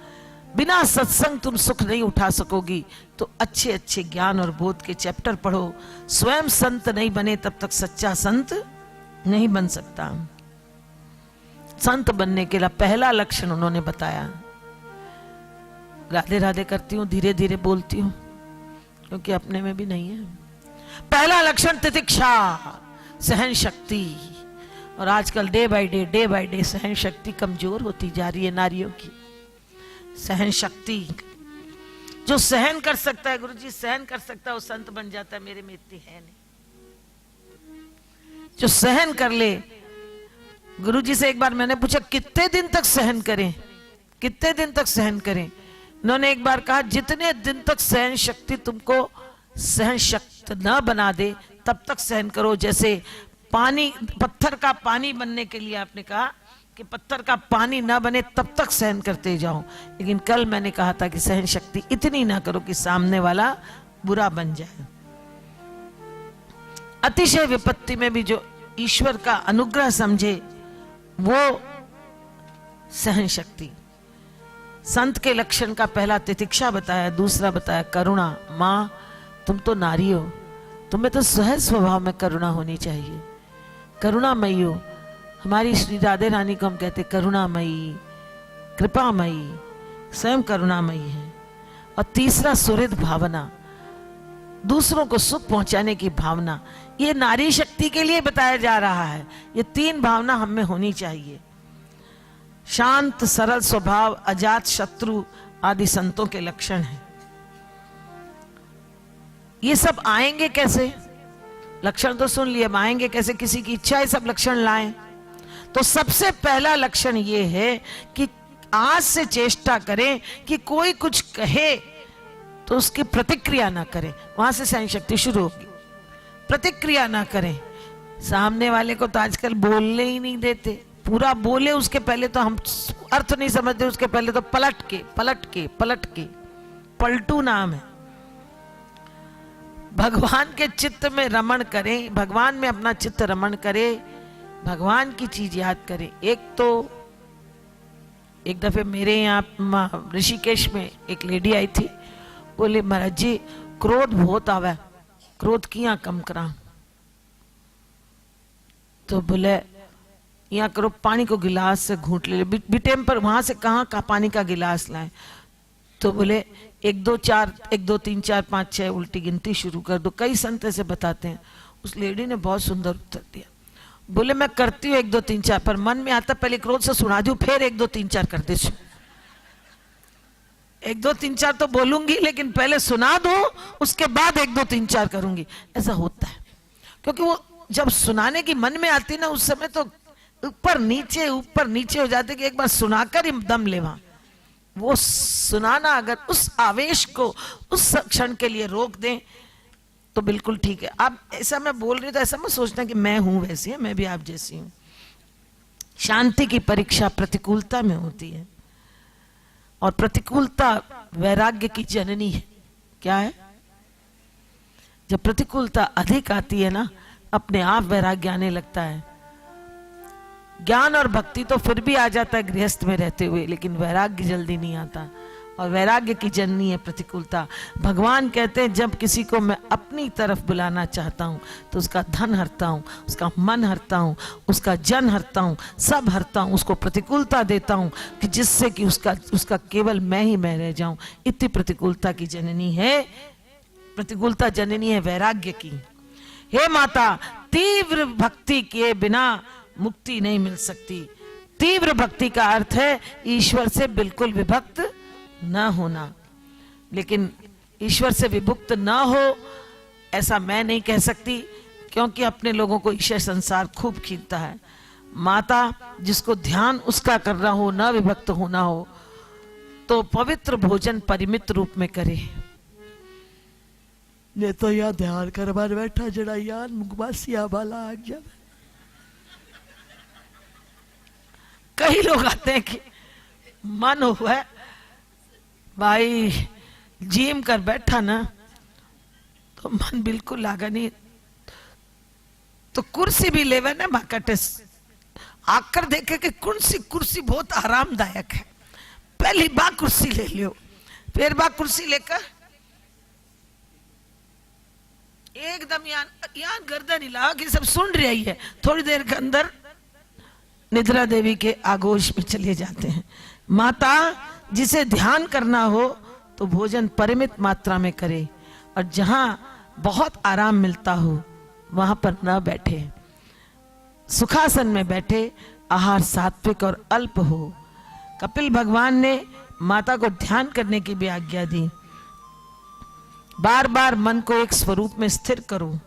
बिना सत्संग तुम सुख नहीं उठा सकोगी, तो अच्छे अच्छे ज्ञान और बोध के चैप्टर पढ़ो। स्वयं संत नहीं बने तब तक सच्चा संत नहीं बन सकता। संत बनने के लिए पहला लक्षण उन्होंने बताया। राधे राधे करती हूं, धीरे धीरे बोलती हूं क्योंकि अपने में भी नहीं है। पहला लक्षण तितिक्षा, सहन शक्ति। और आजकल डे बाय डे सहन शक्ति कमजोर होती जा रही है नारियों की। सहन शक्ति, जो सहन कर सकता है गुरुजी, सहन कर सकता है वो संत बन जाता है। मेरे में इतनी है नहीं। जो सहन कर ले, गुरुजी से एक बार मैंने पूछा कितने दिन तक सहन करें, कितने दिन तक सहन करें? उन्होंने एक बार कहा जितने दिन तक सहन शक्ति तुमको सहन शक्ति न बना दे तब तक सहन करो। जैसे पानी, पत्थर का पानी बनने के लिए आपने कहा कि पत्थर का पानी ना बने तब तक सहन करते जाओ। लेकिन कल मैंने कहा था कि सहन शक्ति इतनी ना करो कि सामने वाला बुरा बन जाए। अतिशय विपत्ति में भी जो ईश्वर का अनुग्रह समझे वो सहन शक्ति। संत के लक्षण का पहला तितिक्षा बताया, दूसरा बताया करुणा। मां तुम तो नारी हो, तुम्हें तो सहज स्वभाव में करुणा होनी चाहिए। करुणामयी हो। हमारी श्री राधे रानी को हम कहते करुणामयी, कृपामयी, स्वयं करुणामयी है। और तीसरा सुहृद भावना, दूसरों को सुख पहुंचाने की भावना। ये नारी शक्ति के लिए बताया जा रहा है। ये तीन भावना हम में होनी चाहिए। शांत सरल स्वभाव, अजात शत्रु आदि संतों के लक्षण हैं। ये सब आएंगे कैसे? लक्षण तो सुन लिए, आएंगे कैसे? किसी की इच्छा है सब लक्षण लाएं। तो सबसे पहला लक्षण ये है कि आज से चेष्टा करें कि कोई कुछ कहे तो उसकी प्रतिक्रिया ना करें। वहां से सहन शक्ति शुरू होगी। प्रतिक्रिया ना करें। सामने वाले को तो आजकल बोलने ही नहीं देते। पूरा बोले उसके पहले तो हम अर्थ नहीं समझते, उसके पहले तो पलट के पलटू नाम है। भगवान के चित्त में रमण करें, भगवान में अपना चित्त रमण करें, भगवान की चीज याद करें। एक दफे मेरे यहाँ ऋषिकेश में एक लेडी आई थी, बोले महाराज जी क्रोध बहुत आवे, क्रोध किया कम करा? तो बोले यहाँ करो, पानी को गिलास से घूंट ले। बिटेम पर वहां से कहाँ का पानी का गिलास लाए? तो बोले 1 2 3 4 5 6 उल्टी गिनती शुरू कर दो। कई संत ऐसे बताते हैं। उस लेडी ने बहुत सुंदर उत्तर दिया। बोले मैं करती हूँ 1 2 3 4, पर मन में आता पहले क्रोध से सुना दूं, फिर 1 2 3 4 कर देती हूँ। 1 2 3 4 तो बोलूंगी, लेकिन पहले सुना दो, उसके बाद 1 2 3 4 करूंगी। ऐसा होता है क्योंकि वो जब सुनाने की मन में आती ना, उस समय तो ऊपर नीचे हो जाते कि एक बार सुनाकर ही दम लेवा। वो सुनाना अगर उस आवेश को उस क्षण के लिए रोक दें तो बिल्कुल ठीक है। अब ऐसा मैं बोल रही तो ऐसा मत सोचना कि मैं हूं वैसी है, मैं भी आप जैसी हूं। शांति की परीक्षा प्रतिकूलता में होती है, और प्रतिकूलता वैराग्य की जननी है। क्या है? जब प्रतिकूलता अधिक आती है ना, अपने आप वैराग्य आने लगता है। ज्ञान और भक्ति तो फिर भी आ जाता है गृहस्थ में रहते हुए, लेकिन वैराग्य जल्दी नहीं आता। और वैराग्य की जननी है प्रतिकूलता। भगवान कहते हैं जब किसी को मैं अपनी तरफ बुलाना चाहता हूँ तो उसका धन हरता हूँ, उसका मन हरता हूँ, उसका जन हरता हूँ, सब हरता हूँ, उसको प्रतिकूलता देता हूँ कि जिससे कि उसका केवल मैं ही मैं रह जाऊं। इतनी प्रतिकूलता की जननी है, प्रतिकूलता जननी है वैराग्य की। हे माता, तीव्र भक्ति किए बिना मुक्ति नहीं मिल सकती। तीव्र भक्ति का अर्थ है ईश्वर से बिल्कुल विभक्त न होना। लेकिन ईश्वर से विभक्त न हो ऐसा मैं नहीं कह सकती, क्योंकि अपने लोगों को ईश्वर संसार खूब खींचता है। माता जिसको ध्यान उसका करना हो, न विभक्त होना हो, तो पवित्र भोजन परिमित रूप में करे। ये तो यहाँ ध्यान करवा बैठा जड़ा यार मुखबासिया वाला आ गया। कई लोग आते हैं कि मन हुआ है भाई जिम कर बैठा ना, तो मन बिल्कुल लागा नहीं, तो कुर्सी भी लेवे ना माकटिस आकर देखे कि कुर्सी बहुत आरामदायक है, पहली बार कुर्सी ले लियो, फिर बार कुर्सी लेकर एकदम यहाँ गर्दन हिला कि सब सुन रही है, थोड़ी देर के अंदर निद्रा देवी के आगोश में चले जाते हैं। माता जिसे ध्यान करना हो तो भोजन परिमित मात्रा में करे, और जहां बहुत आराम मिलता हो वहां पर न बैठे, सुखासन में बैठे, आहार सात्विक और अल्प हो। कपिल भगवान ने माता को ध्यान करने की भी आज्ञा दी। बार बार मन को एक स्वरूप में स्थिर करो।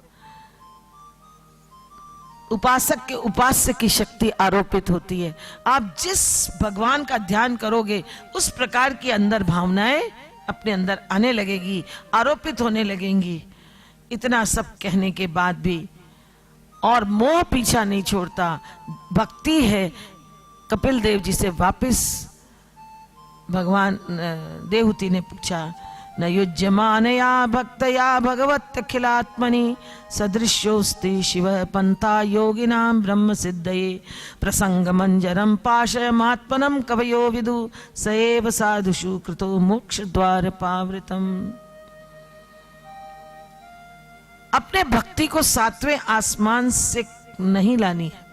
उपासक के उपास्य की शक्ति आरोपित होती है। आप जिस भगवान का ध्यान करोगे उस प्रकार की अंदर भावनाएं अपने अंदर आने लगेगी, आरोपित होने लगेंगी। इतना सब कहने के बाद भी और मोह पीछा नहीं छोड़ता, भक्ति है। कपिल देव जी से वापस भगवान देवहूति ने पूछा, न युज्यमानया भक्तया भगवत्यखिलात्मनि सदृश्योस्ति शिव पंथा योगिनां ब्रह्म सिद्धये प्रसंग मंजरम पाशयमात्मनं कवयो विदु स एव साधुषु कृतो मोक्ष द्वार पावृतम। अपने भक्ति को सातवें आसमान से नहीं लानी है,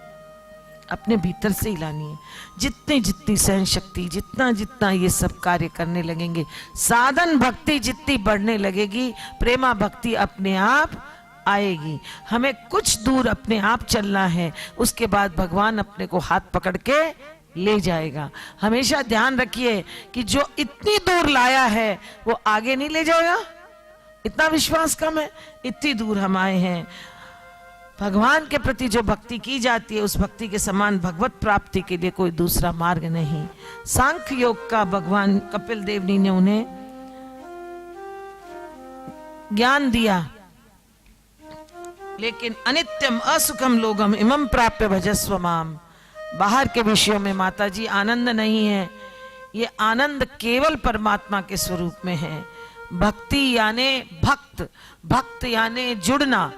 अपने भीतर से ही लानी है। जितनी जितनी सहन शक्ति, जितना जितना ये सब कार्य करने लगेंगे, साधन भक्ति जितनी बढ़ने लगेगी, प्रेमा भक्ति अपने आप आएगी। हमें कुछ दूर अपने आप चलना है, उसके बाद भगवान अपने को हाथ पकड़ के ले जाएगा। हमेशा ध्यान रखिए कि जो इतनी दूर लाया है वो आगे नहीं ले जाएगा। इतना विश्वास कम है, इतनी दूर हम आए हैं। भगवान के प्रति जो भक्ति की जाती है उस भक्ति के समान भगवत प्राप्ति के लिए कोई दूसरा मार्ग नहीं। सांख्य योग का भगवान कपिल देव जी ने उन्हें ज्ञान दिया, लेकिन अनित्यम असुखम लोगम इमं प्राप्य भजस्व माम। बाहर के विषयों में माता जी आनंद नहीं है, ये आनंद केवल परमात्मा के स्वरूप में है। भक्ति यानी भक्त, भक्त यानी जुड़ना,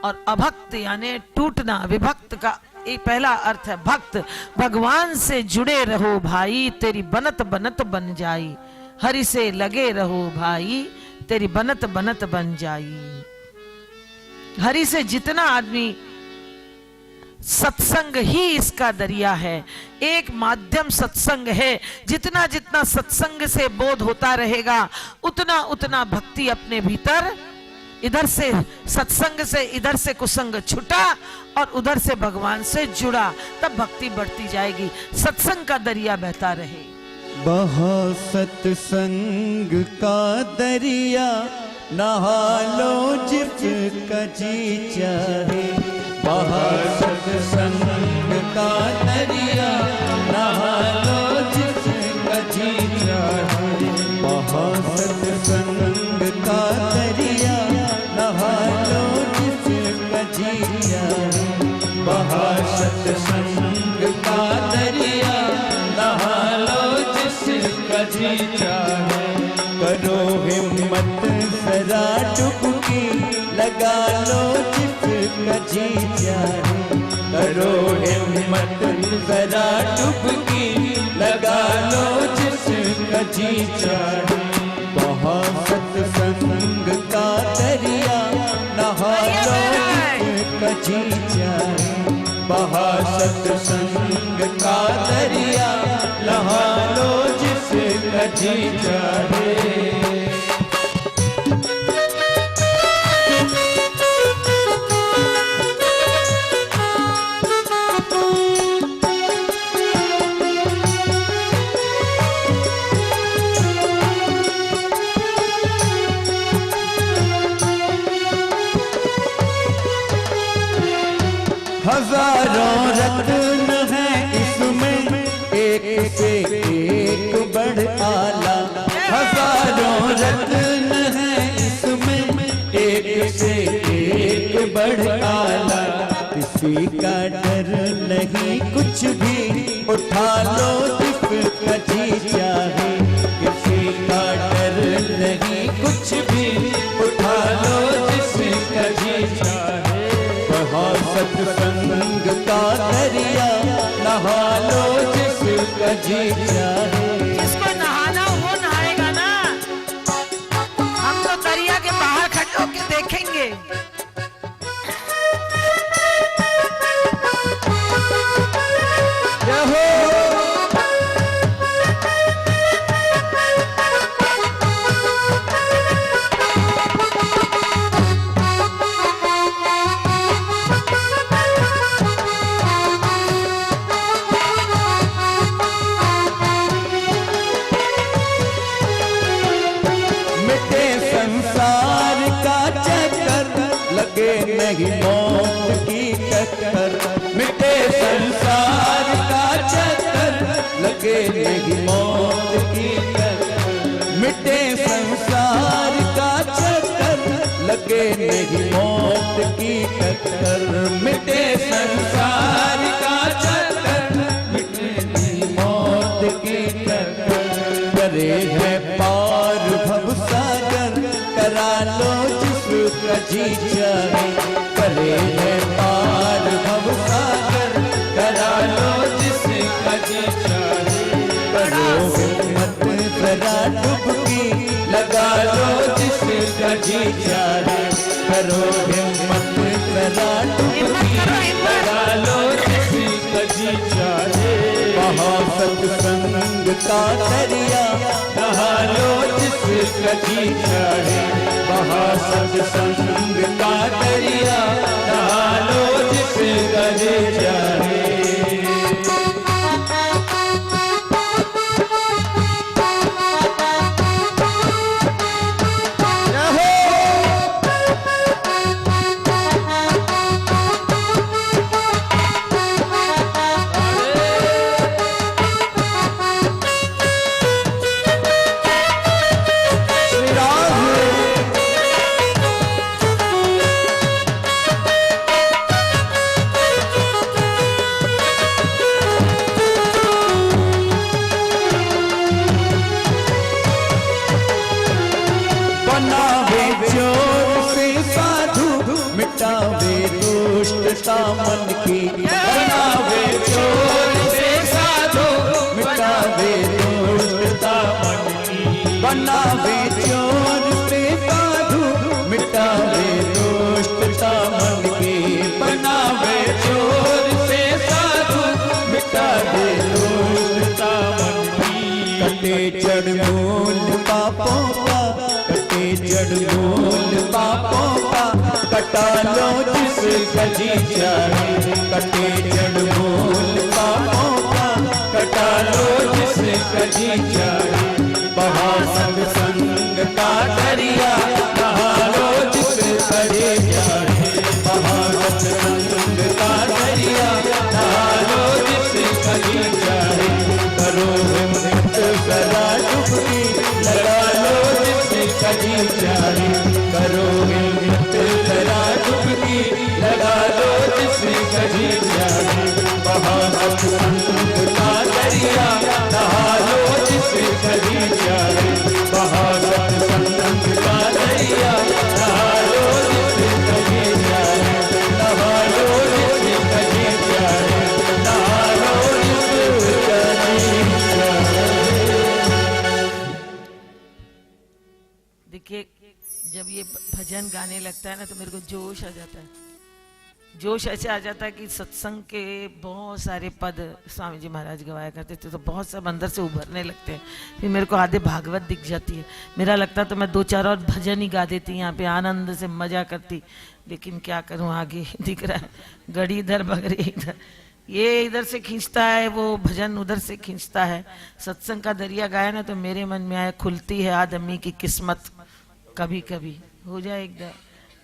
और अभक्त यानी टूटना। विभक्त का एक पहला अर्थ है भक्त। भगवान से जुड़े रहो भाई, तेरी बनत बनत बन जाई। हरि से लगे रहो भाई, तेरी बनत बनत बन जाई। हरि से जितना आदमी, सत्संग ही इसका दरिया है, एक माध्यम सत्संग है। जितना जितना सत्संग से बोध होता रहेगा उतना उतना भक्ति अपने भीतर, इधर से सत्संग से इधर से कुसंग छुटा और उधर से भगवान से जुड़ा, तब भक्ति बढ़ती जाएगी। सत्संग का दरिया बहता रहे। बहा सत्संग का दरिया, नहा लो जिसका जी चाहे। बहा सत्संग का दरिया, नहा लो जिसका जी चाहे। बहा सत्संग का दरिया, नहा लो जिसका जी चाहे। बहा सत्संग का दरिया, नहा लो जिसका जी चाहे। करो हिम्मत जरा डुबकी, लगा लो जिसका जी चाहे। करो हिम्मत जरा डुबकी, लगा लो जिसका कजी चढ़े। बहा सत्संग का दरिया नहा लो जिसका जी चाहे। बहा सत्संग का दरिया नहा लो जिसका जी चाहे। हजारों रत्न हैं इसमें एक से एक बढ़ आला। हजारों रत्न हैं इसमें एक से एक बढ़ आला। किसी का डर नहीं कुछ भी उठा लो जिसका जी चाहे। किसी का डर नहीं कुछ भी उठा लो जिसका जी चाहे। बहा सत्संग का दरिया नहा लो जिसका जी चाहे। जिसको नहाना वो नहाएगा ना, हम तो दरिया के बाहर खड़े होके देखेंगे। संसार का चक्कर लगे नहीं मौत की टक्कर। मिटे संसार का चक्कर लगे नहीं मौत की टक्कर। मिटे संसार का चक्कर लगे नहीं मौत की टक्कर। मिटे संसार का चक्कर मिटे नहीं मौत की टक्कर। करे है पार भव सागर करा लो जिसका जी चाहे। करे है पार भव सागर करा लो जिसका जी चाहे। करो हिम्मत जरा डुबकी लगा लो जिसका जी चाहे। करो हिम्मत जरा डुबकी लगा लो जिसका जी चाहे। बहा सत्संग का दरिया नहा लो जिसका जी चाहे। बहा सत्संग का दरिया नहा लो जिसका जी चाहे। बनावे चोर से साधु मिटावे दुष्टता मन की। बनावे चोर से साधु मिटावे दुष्टता मन की। बनावे चोर से साधु मिटावे दुष्टता मन की। बनावे चोर से साधु मिटावे दुष्टता मन की। कटे चढ़ मूल पापों का जड़ मूल पापों का कटा लो जिसका जी चाहे। कटे जड़ मूल पापों का कटा लो जिसका जी चाहे। बहा सत्संग का दरिया नहा लो जिसका जी चाहे। बहा सत्संग का दरिया नहा लो जिसका जी चाहे। करो हिम्मत जरा डुबकी लगा लो जिसका जी चाहे। करो हिम्मत जरा डुबकी लगा लो जिसका जी चाहे। बहा सत्संग का दरिया नहा लो जिसका जी चाहे। बहा सत्संग का दरिया नहा लो जिसका जी चाहे। नहा लो जिसका जी चाहे। नहा लो जिसका जी चाहे। देखिए, जब ये भजन गाने लगता है ना तो मेरे को जोश आ जाता है। जोश ऐसे आ जाता है कि सत्संग के बहुत सारे पद स्वामी जी महाराज गवाया करते थे, तो बहुत सब अंदर से उभरने लगते हैं। फिर मेरे को आधे भागवत दिख जाती है। मेरा लगता तो मैं 2-4 और भजन ही गा देती, यहाँ पे आनंद से मजा करती, लेकिन क्या करूँ, आगे दिख रहा है गड़ी इधर बगड़ी इधर, ये इधर से खींचता है, वो भजन उधर से खींचता है। सत्संग का दरिया गाया ना तो मेरे मन में आया, खुलती है आदमी की किस्मत कभी कभी, हो जाए एकदम।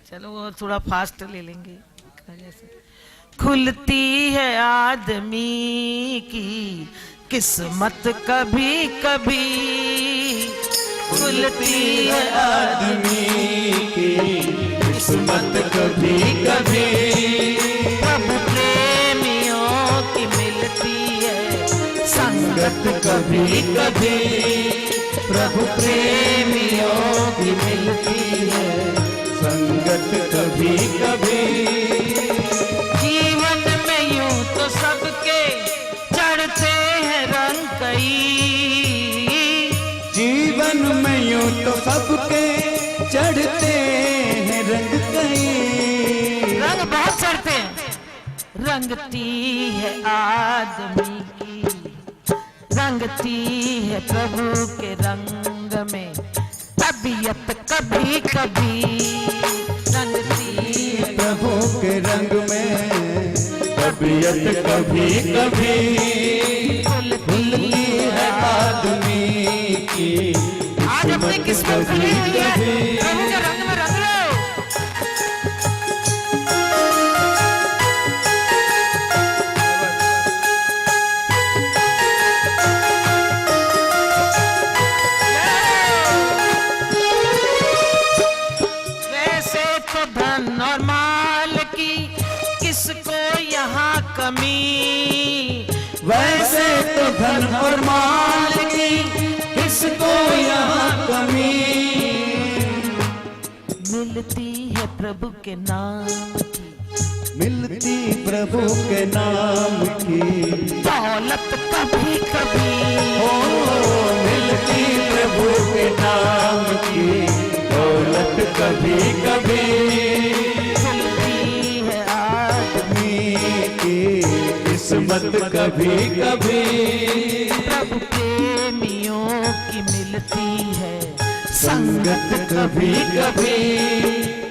चलो और थोड़ा फास्ट ले लेंगे। खुलती है आदमी की किस्मत कभी कभी, खुलती है आदमी की किस्मत कभी कभी, प्रभु प्रेमियों की मिलती है संगत कभी कभी, प्रभु प्रेमियों की मिलती है संगत कभी कभी। जीवन में यूं तो सबके चढ़ते हैं रंग कई, जीवन में यूं तो सबके चढ़ते हैं रंग कई, रंग बहुत चढ़ते हैं। रंगती है आदमी की, रंगती है प्रभु के रंग में तबीयत कभी कभी, रंगती है प्रभु के रंग में तबीयत कभी कभी, खुलती है आदमी की आज अपनी किस्मत खुली हुई है, प्रभु के रंग में रंग लो। वैसे तो धन और माल की किसको यहाँ कमी, वैसे तो धन और माल की किसको यहाँ कमी, मिलती है प्रभु के नाम की, मिलती प्रभु के नाम की, दौलत कभी कभी, ओ मिलती प्रभु के नाम की दौलत कभी कभी, खुलती है आदमी की किस्मत कभी कभी, प्रभु प्रेमियों की मिलती है संगत कभी कभी,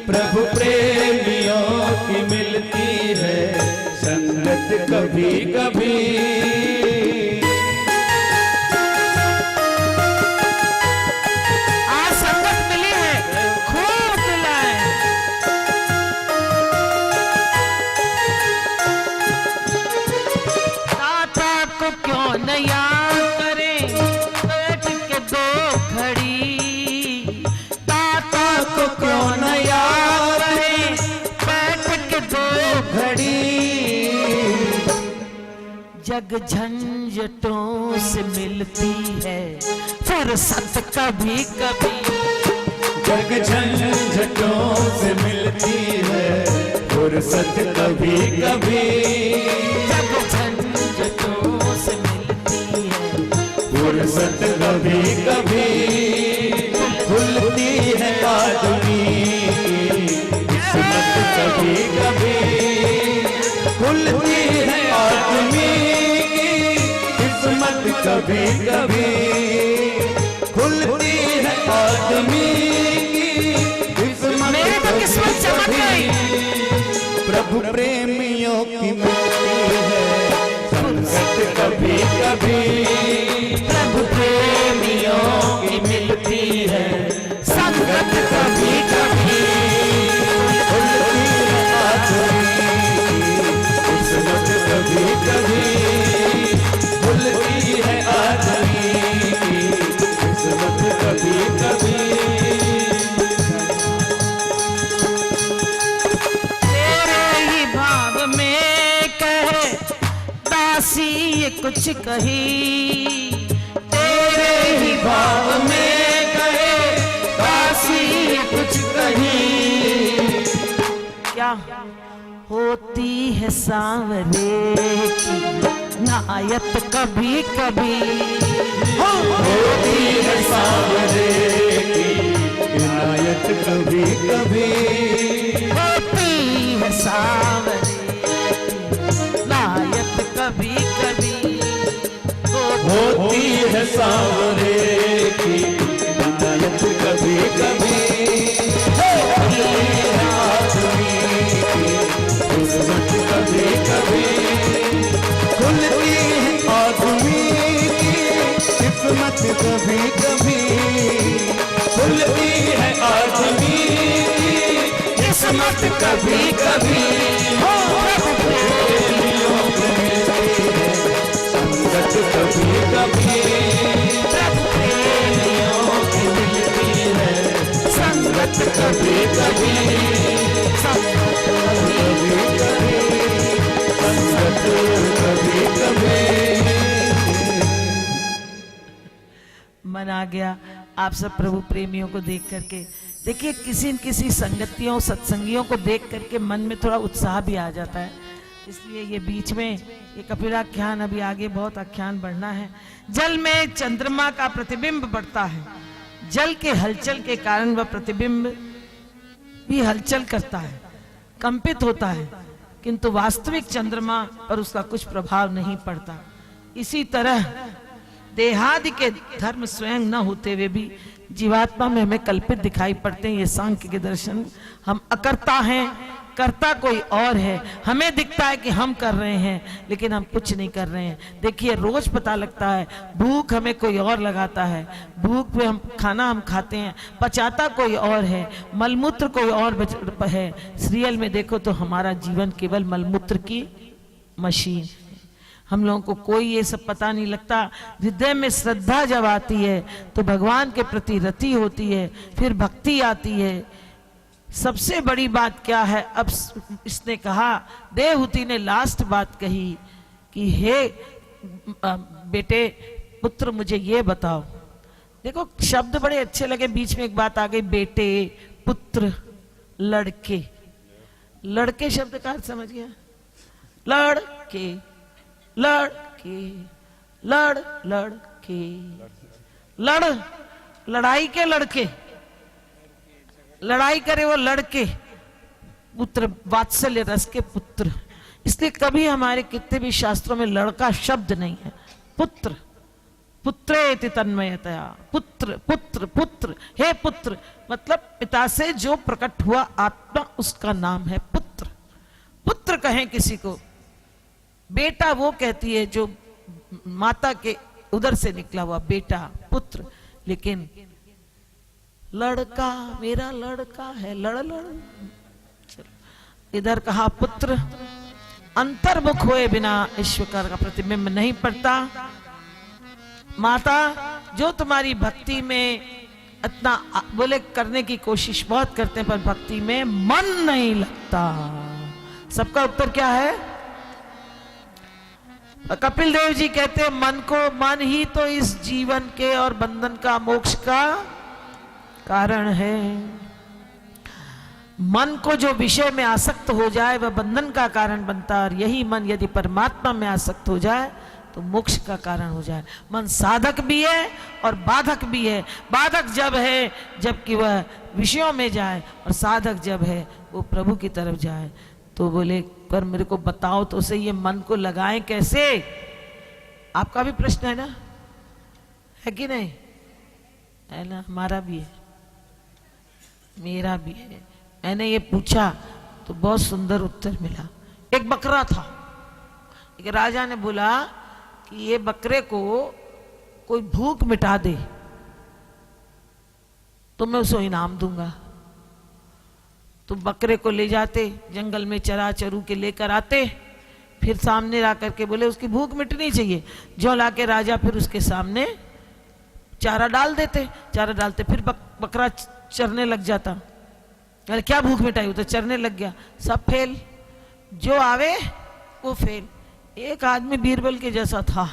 प्रभु प्रेमियों की मिलती है संगत कभी कभी। आज संगत मिली है, खूब मिला है। दाता को क्यों न याद करें बैठ के दो घड़ी, दाता को क्यों न याद करें बैठ के दो घड़ी, जग झंझटों से मिलती है फुर्सत कभी कभी, जग झंझटों से मिलती है फुर्सत कभी कभी, जग झंझटों से मिलती है फुर्सत कभी कभी, खुलती है आदमी की किस्मत कभी कभी, खुलती है आदमी की किस्मत कभी कभी, खुलती है आदमी की किस्मत मेरी तो किस्मत चमक गई। प्रभु प्रेमियों की मिलती है संगत कभी कभी, प्रभु प्रेमियों की मिलती है संगत कभी कभी, खुलती है आदमी की किस्मत कभी कभी, खुलती है आदमी की किस्मत कभी कभी। तेरे ही भाव में कहे दासी ये कुछ कही, तेरे ही भाव में कहे दासी ये कुछ कही, क्या होती है सांवरे की नायत कभी कभी, होती है सांवरे की इनायत कभी कभी होती है सावरे, नायत कभी कभी होती है सावरे की इनायत कभी कभी होती है आदमी की किस्मत कभी कभी खुलती है आदमी की किस्मत कभी कभी खुलती है आदमी की किस्मत कभी कभी हो प्रेमियों को मिलती है संगत कभी कभी प्रभु प्रेमियों की मिलती है संगत कभी कभी संगत कभी कभी संगत कभी कभी। मन आ गया आप सब प्रभु प्रेमियों को देख करके। देखिए किसी न किसी संगतियों सत्संगियों को देख करके मन में थोड़ा उत्साह भी आ जाता है। इसलिए ये बीच में ये कपिलाख्यान अभी आगे बहुत आख्यान बढ़ना है। जल में चंद्रमा का प्रतिबिंब बढ़ता है, जल के हलचल के कारण वह प्रतिबिंब भी हलचल करता है, कंपित होता है, किंतु वास्तविक चंद्रमा पर उसका कुछ प्रभाव नहीं पड़ता। इसी तरह देहादि के धर्म स्वयं न होते हुए भी जीवात्मा में हमें कल्पित दिखाई पड़ते हैं। ये सांख्य के दर्शन, हम अकर्ता हैं, करता कोई और है। हमें दिखता है कि हम कर रहे हैं लेकिन हम कुछ नहीं कर रहे हैं। देखिए रोज पता लगता है, भूख हमें कोई और लगाता है, भूख पे हम खाना हम खाते हैं, पचाता कोई और है, मलमूत्र कोई और है। सीरियल में देखो तो हमारा जीवन केवल मलमूत्र की मशीन। हम लोगों को कोई ये सब पता नहीं लगता। हृदय में श्रद्धा जब आती है तो भगवान के प्रति रति होती है, फिर भक्ति आती है। सबसे बड़ी बात क्या है, अब इसने कहा, देवहूति ने लास्ट बात कही कि हे बेटे पुत्र मुझे ये बताओ। देखो शब्द बड़े अच्छे लगे, बीच में एक बात आ गई, बेटे पुत्र लड़के। लड़के शब्द का अर्थ समझ गया? लड़के लड़के लड़ लड़के लड़ लड़ाई के लड़के, लड़ाई करे वो लड़के, पुत्र वात्सल्य रस के पुत्र। इसलिए कभी हमारे कितने भी शास्त्रों में लड़का शब्द नहीं है, पुत्र। पुत्रेति तन्मयतया, पुत्र पुत्र पुत्र, हे पुत्र मतलब पिता से जो प्रकट हुआ आत्मा, उसका नाम है पुत्र। पुत्र कहें किसी को, बेटा वो कहती है जो माता के उदर से निकला हुआ बेटा, पुत्र। लेकिन लड़का मेरा लड़का है, लड़ लड़। इधर कहा पुत्र, अंतर्मुख हुए बिना ईश्वर का प्रतिबिंब नहीं पड़ता। माता जो तुम्हारी भक्ति में इतना बोले करने की कोशिश बहुत करते हैं पर भक्ति में मन नहीं लगता। सबका उत्तर क्या है? कपिल देव जी कहते हैं मन ही तो इस जीवन के और बंधन का मोक्ष का कारण है। मन को जो विषय में आसक्त हो जाए वह बंधन का कारण बनता है, और यही मन यदि परमात्मा में आसक्त हो जाए तो मोक्ष का कारण हो जाए। मन साधक भी है और बाधक भी है। बाधक जब है जबकि वह विषयों में जाए, और साधक जब है वो प्रभु की तरफ जाए। तो बोले पर मेरे को बताओ तो सही, ये मन को लगाएं कैसे? आपका भी प्रश्न है ना, है कि नहीं? है ना, हमारा भी है, मेरा भी है। मैंने ये पूछा तो बहुत सुंदर उत्तर मिला। एक बकरा था, एक राजा ने बोला कि ये बकरे को कोई भूख मिटा दे तो मैं उसको इनाम दूंगा। तो बकरे को ले जाते, जंगल में चरा चरू के लेकर आते, फिर सामने ला करके बोले उसकी भूख मिटनी चाहिए। जो लाके राजा फिर उसके सामने चारा डाल देते, चारा डालते फिर बकरा चरने लग जाता। अरे क्या भूख मिटाई, वो तो चरने लग गया। सब फेल, जो आवे वो फेल। एक आदमी बीरबल के जैसा था,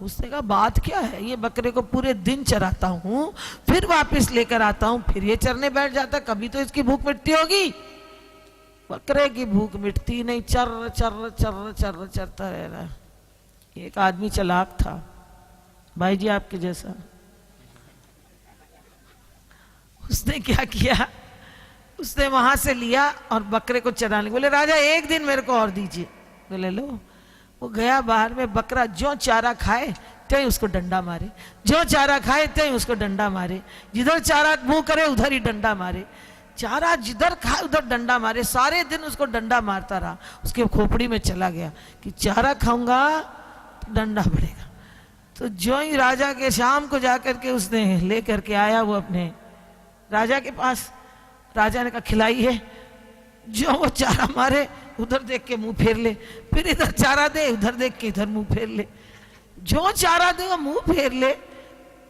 उसने कहा बात क्या है, ये बकरे को पूरे दिन चराता हूँ, फिर वापस लेकर आता हूँ, फिर ये चरने बैठ जाता, कभी तो इसकी भूख मिटती होगी। बकरे की भूख मिटती नहीं, चर चर चर चर चरता रह रहा। एक आदमी चालाक था, भाई जी आपके जैसा, उसने क्या किया, उसने वहां से लिया और बकरे को चराने, बोले राजा एक दिन मेरे को और दीजिए। बोले लो। वो गया बाहर में, बकरा जो चारा खाए त्यों ही उसको डंडा मारे, जो चारा खाए त्यों ही उसको डंडा मारे, जिधर चारा मुंह करे उधर ही डंडा मारे, चारा जिधर खाए उधर डंडा मारे। सारे दिन उसको डंडा मारता रहा। उसके खोपड़ी में चला गया कि चारा खाऊंगा तो डंडा पड़ेगा। तो जो ही राजा के शाम को जाकर के उसने ले करके आया वो अपने राजा के पास, राजा ने कहा खिलाई है। जो वो चारा मारे उधर देख के मुंह फेर ले, फिर इधर चारा दे, उधर देख के इधर मुंह फेर ले, जो चारा दे वो मुंह फेर ले।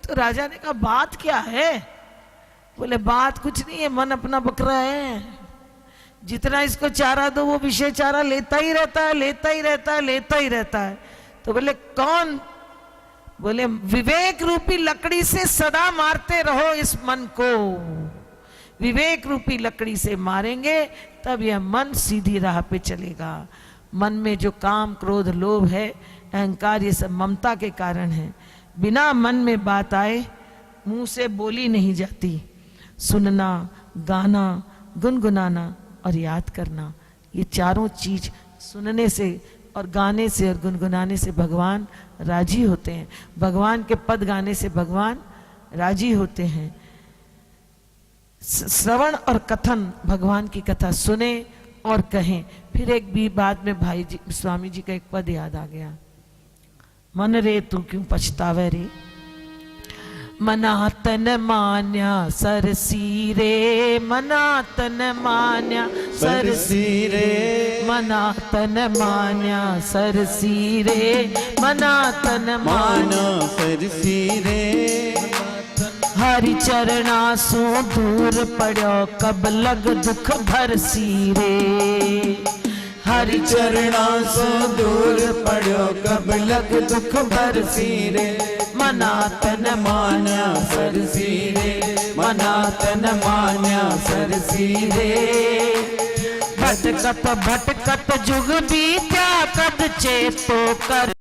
तो राजा ने कहा बात क्या है? बोले बात कुछ नहीं है, मन अपना बकरा है, जितना इसको चारा दो वो विषय चारा लेता ही रहता है, लेता ही रहता है, लेता ही रहता है। तो बोले कौन? बोले विवेक रूपी लकड़ी से सदा मारते रहो इस मन को, विवेक रूपी लकड़ी से मारेंगे तब यह मन सीधी राह पे चलेगा। मन में जो काम क्रोध लोभ है अहंकार ये सब ममता के कारण है। बिना मन में बात आए मुंह से बोली नहीं जाती। सुनना, गाना, गुनगुनाना और याद करना, ये चारों चीज सुनने से और गाने से और गुनगुनाने से भगवान राजी होते हैं। भगवान के पद गाने से भगवान राजी होते हैं। श्रवण और कथन, भगवान की कथा सुने और कहें। फिर एक भी बाद में भाई जी स्वामी जी का एक पद याद आ गया, मन रे तू क्यों पछतावे रे, मना तन मान्या सरसी रे, मना तन मान्या सरसी रे, मना तन मान्या सरसी रे, मना तन मान्या सरसी रे। हरि चरणा सो दूर पड़ो कब लग दुख भरसी रे, हरि चरणा सो दूर पड़ो कब लग दुख भरसी रे, मना तन मान्या सरसी रे, मना तन मान्या सरसी रे। भटकत भटकत जुग बीत्या कद चेतो कर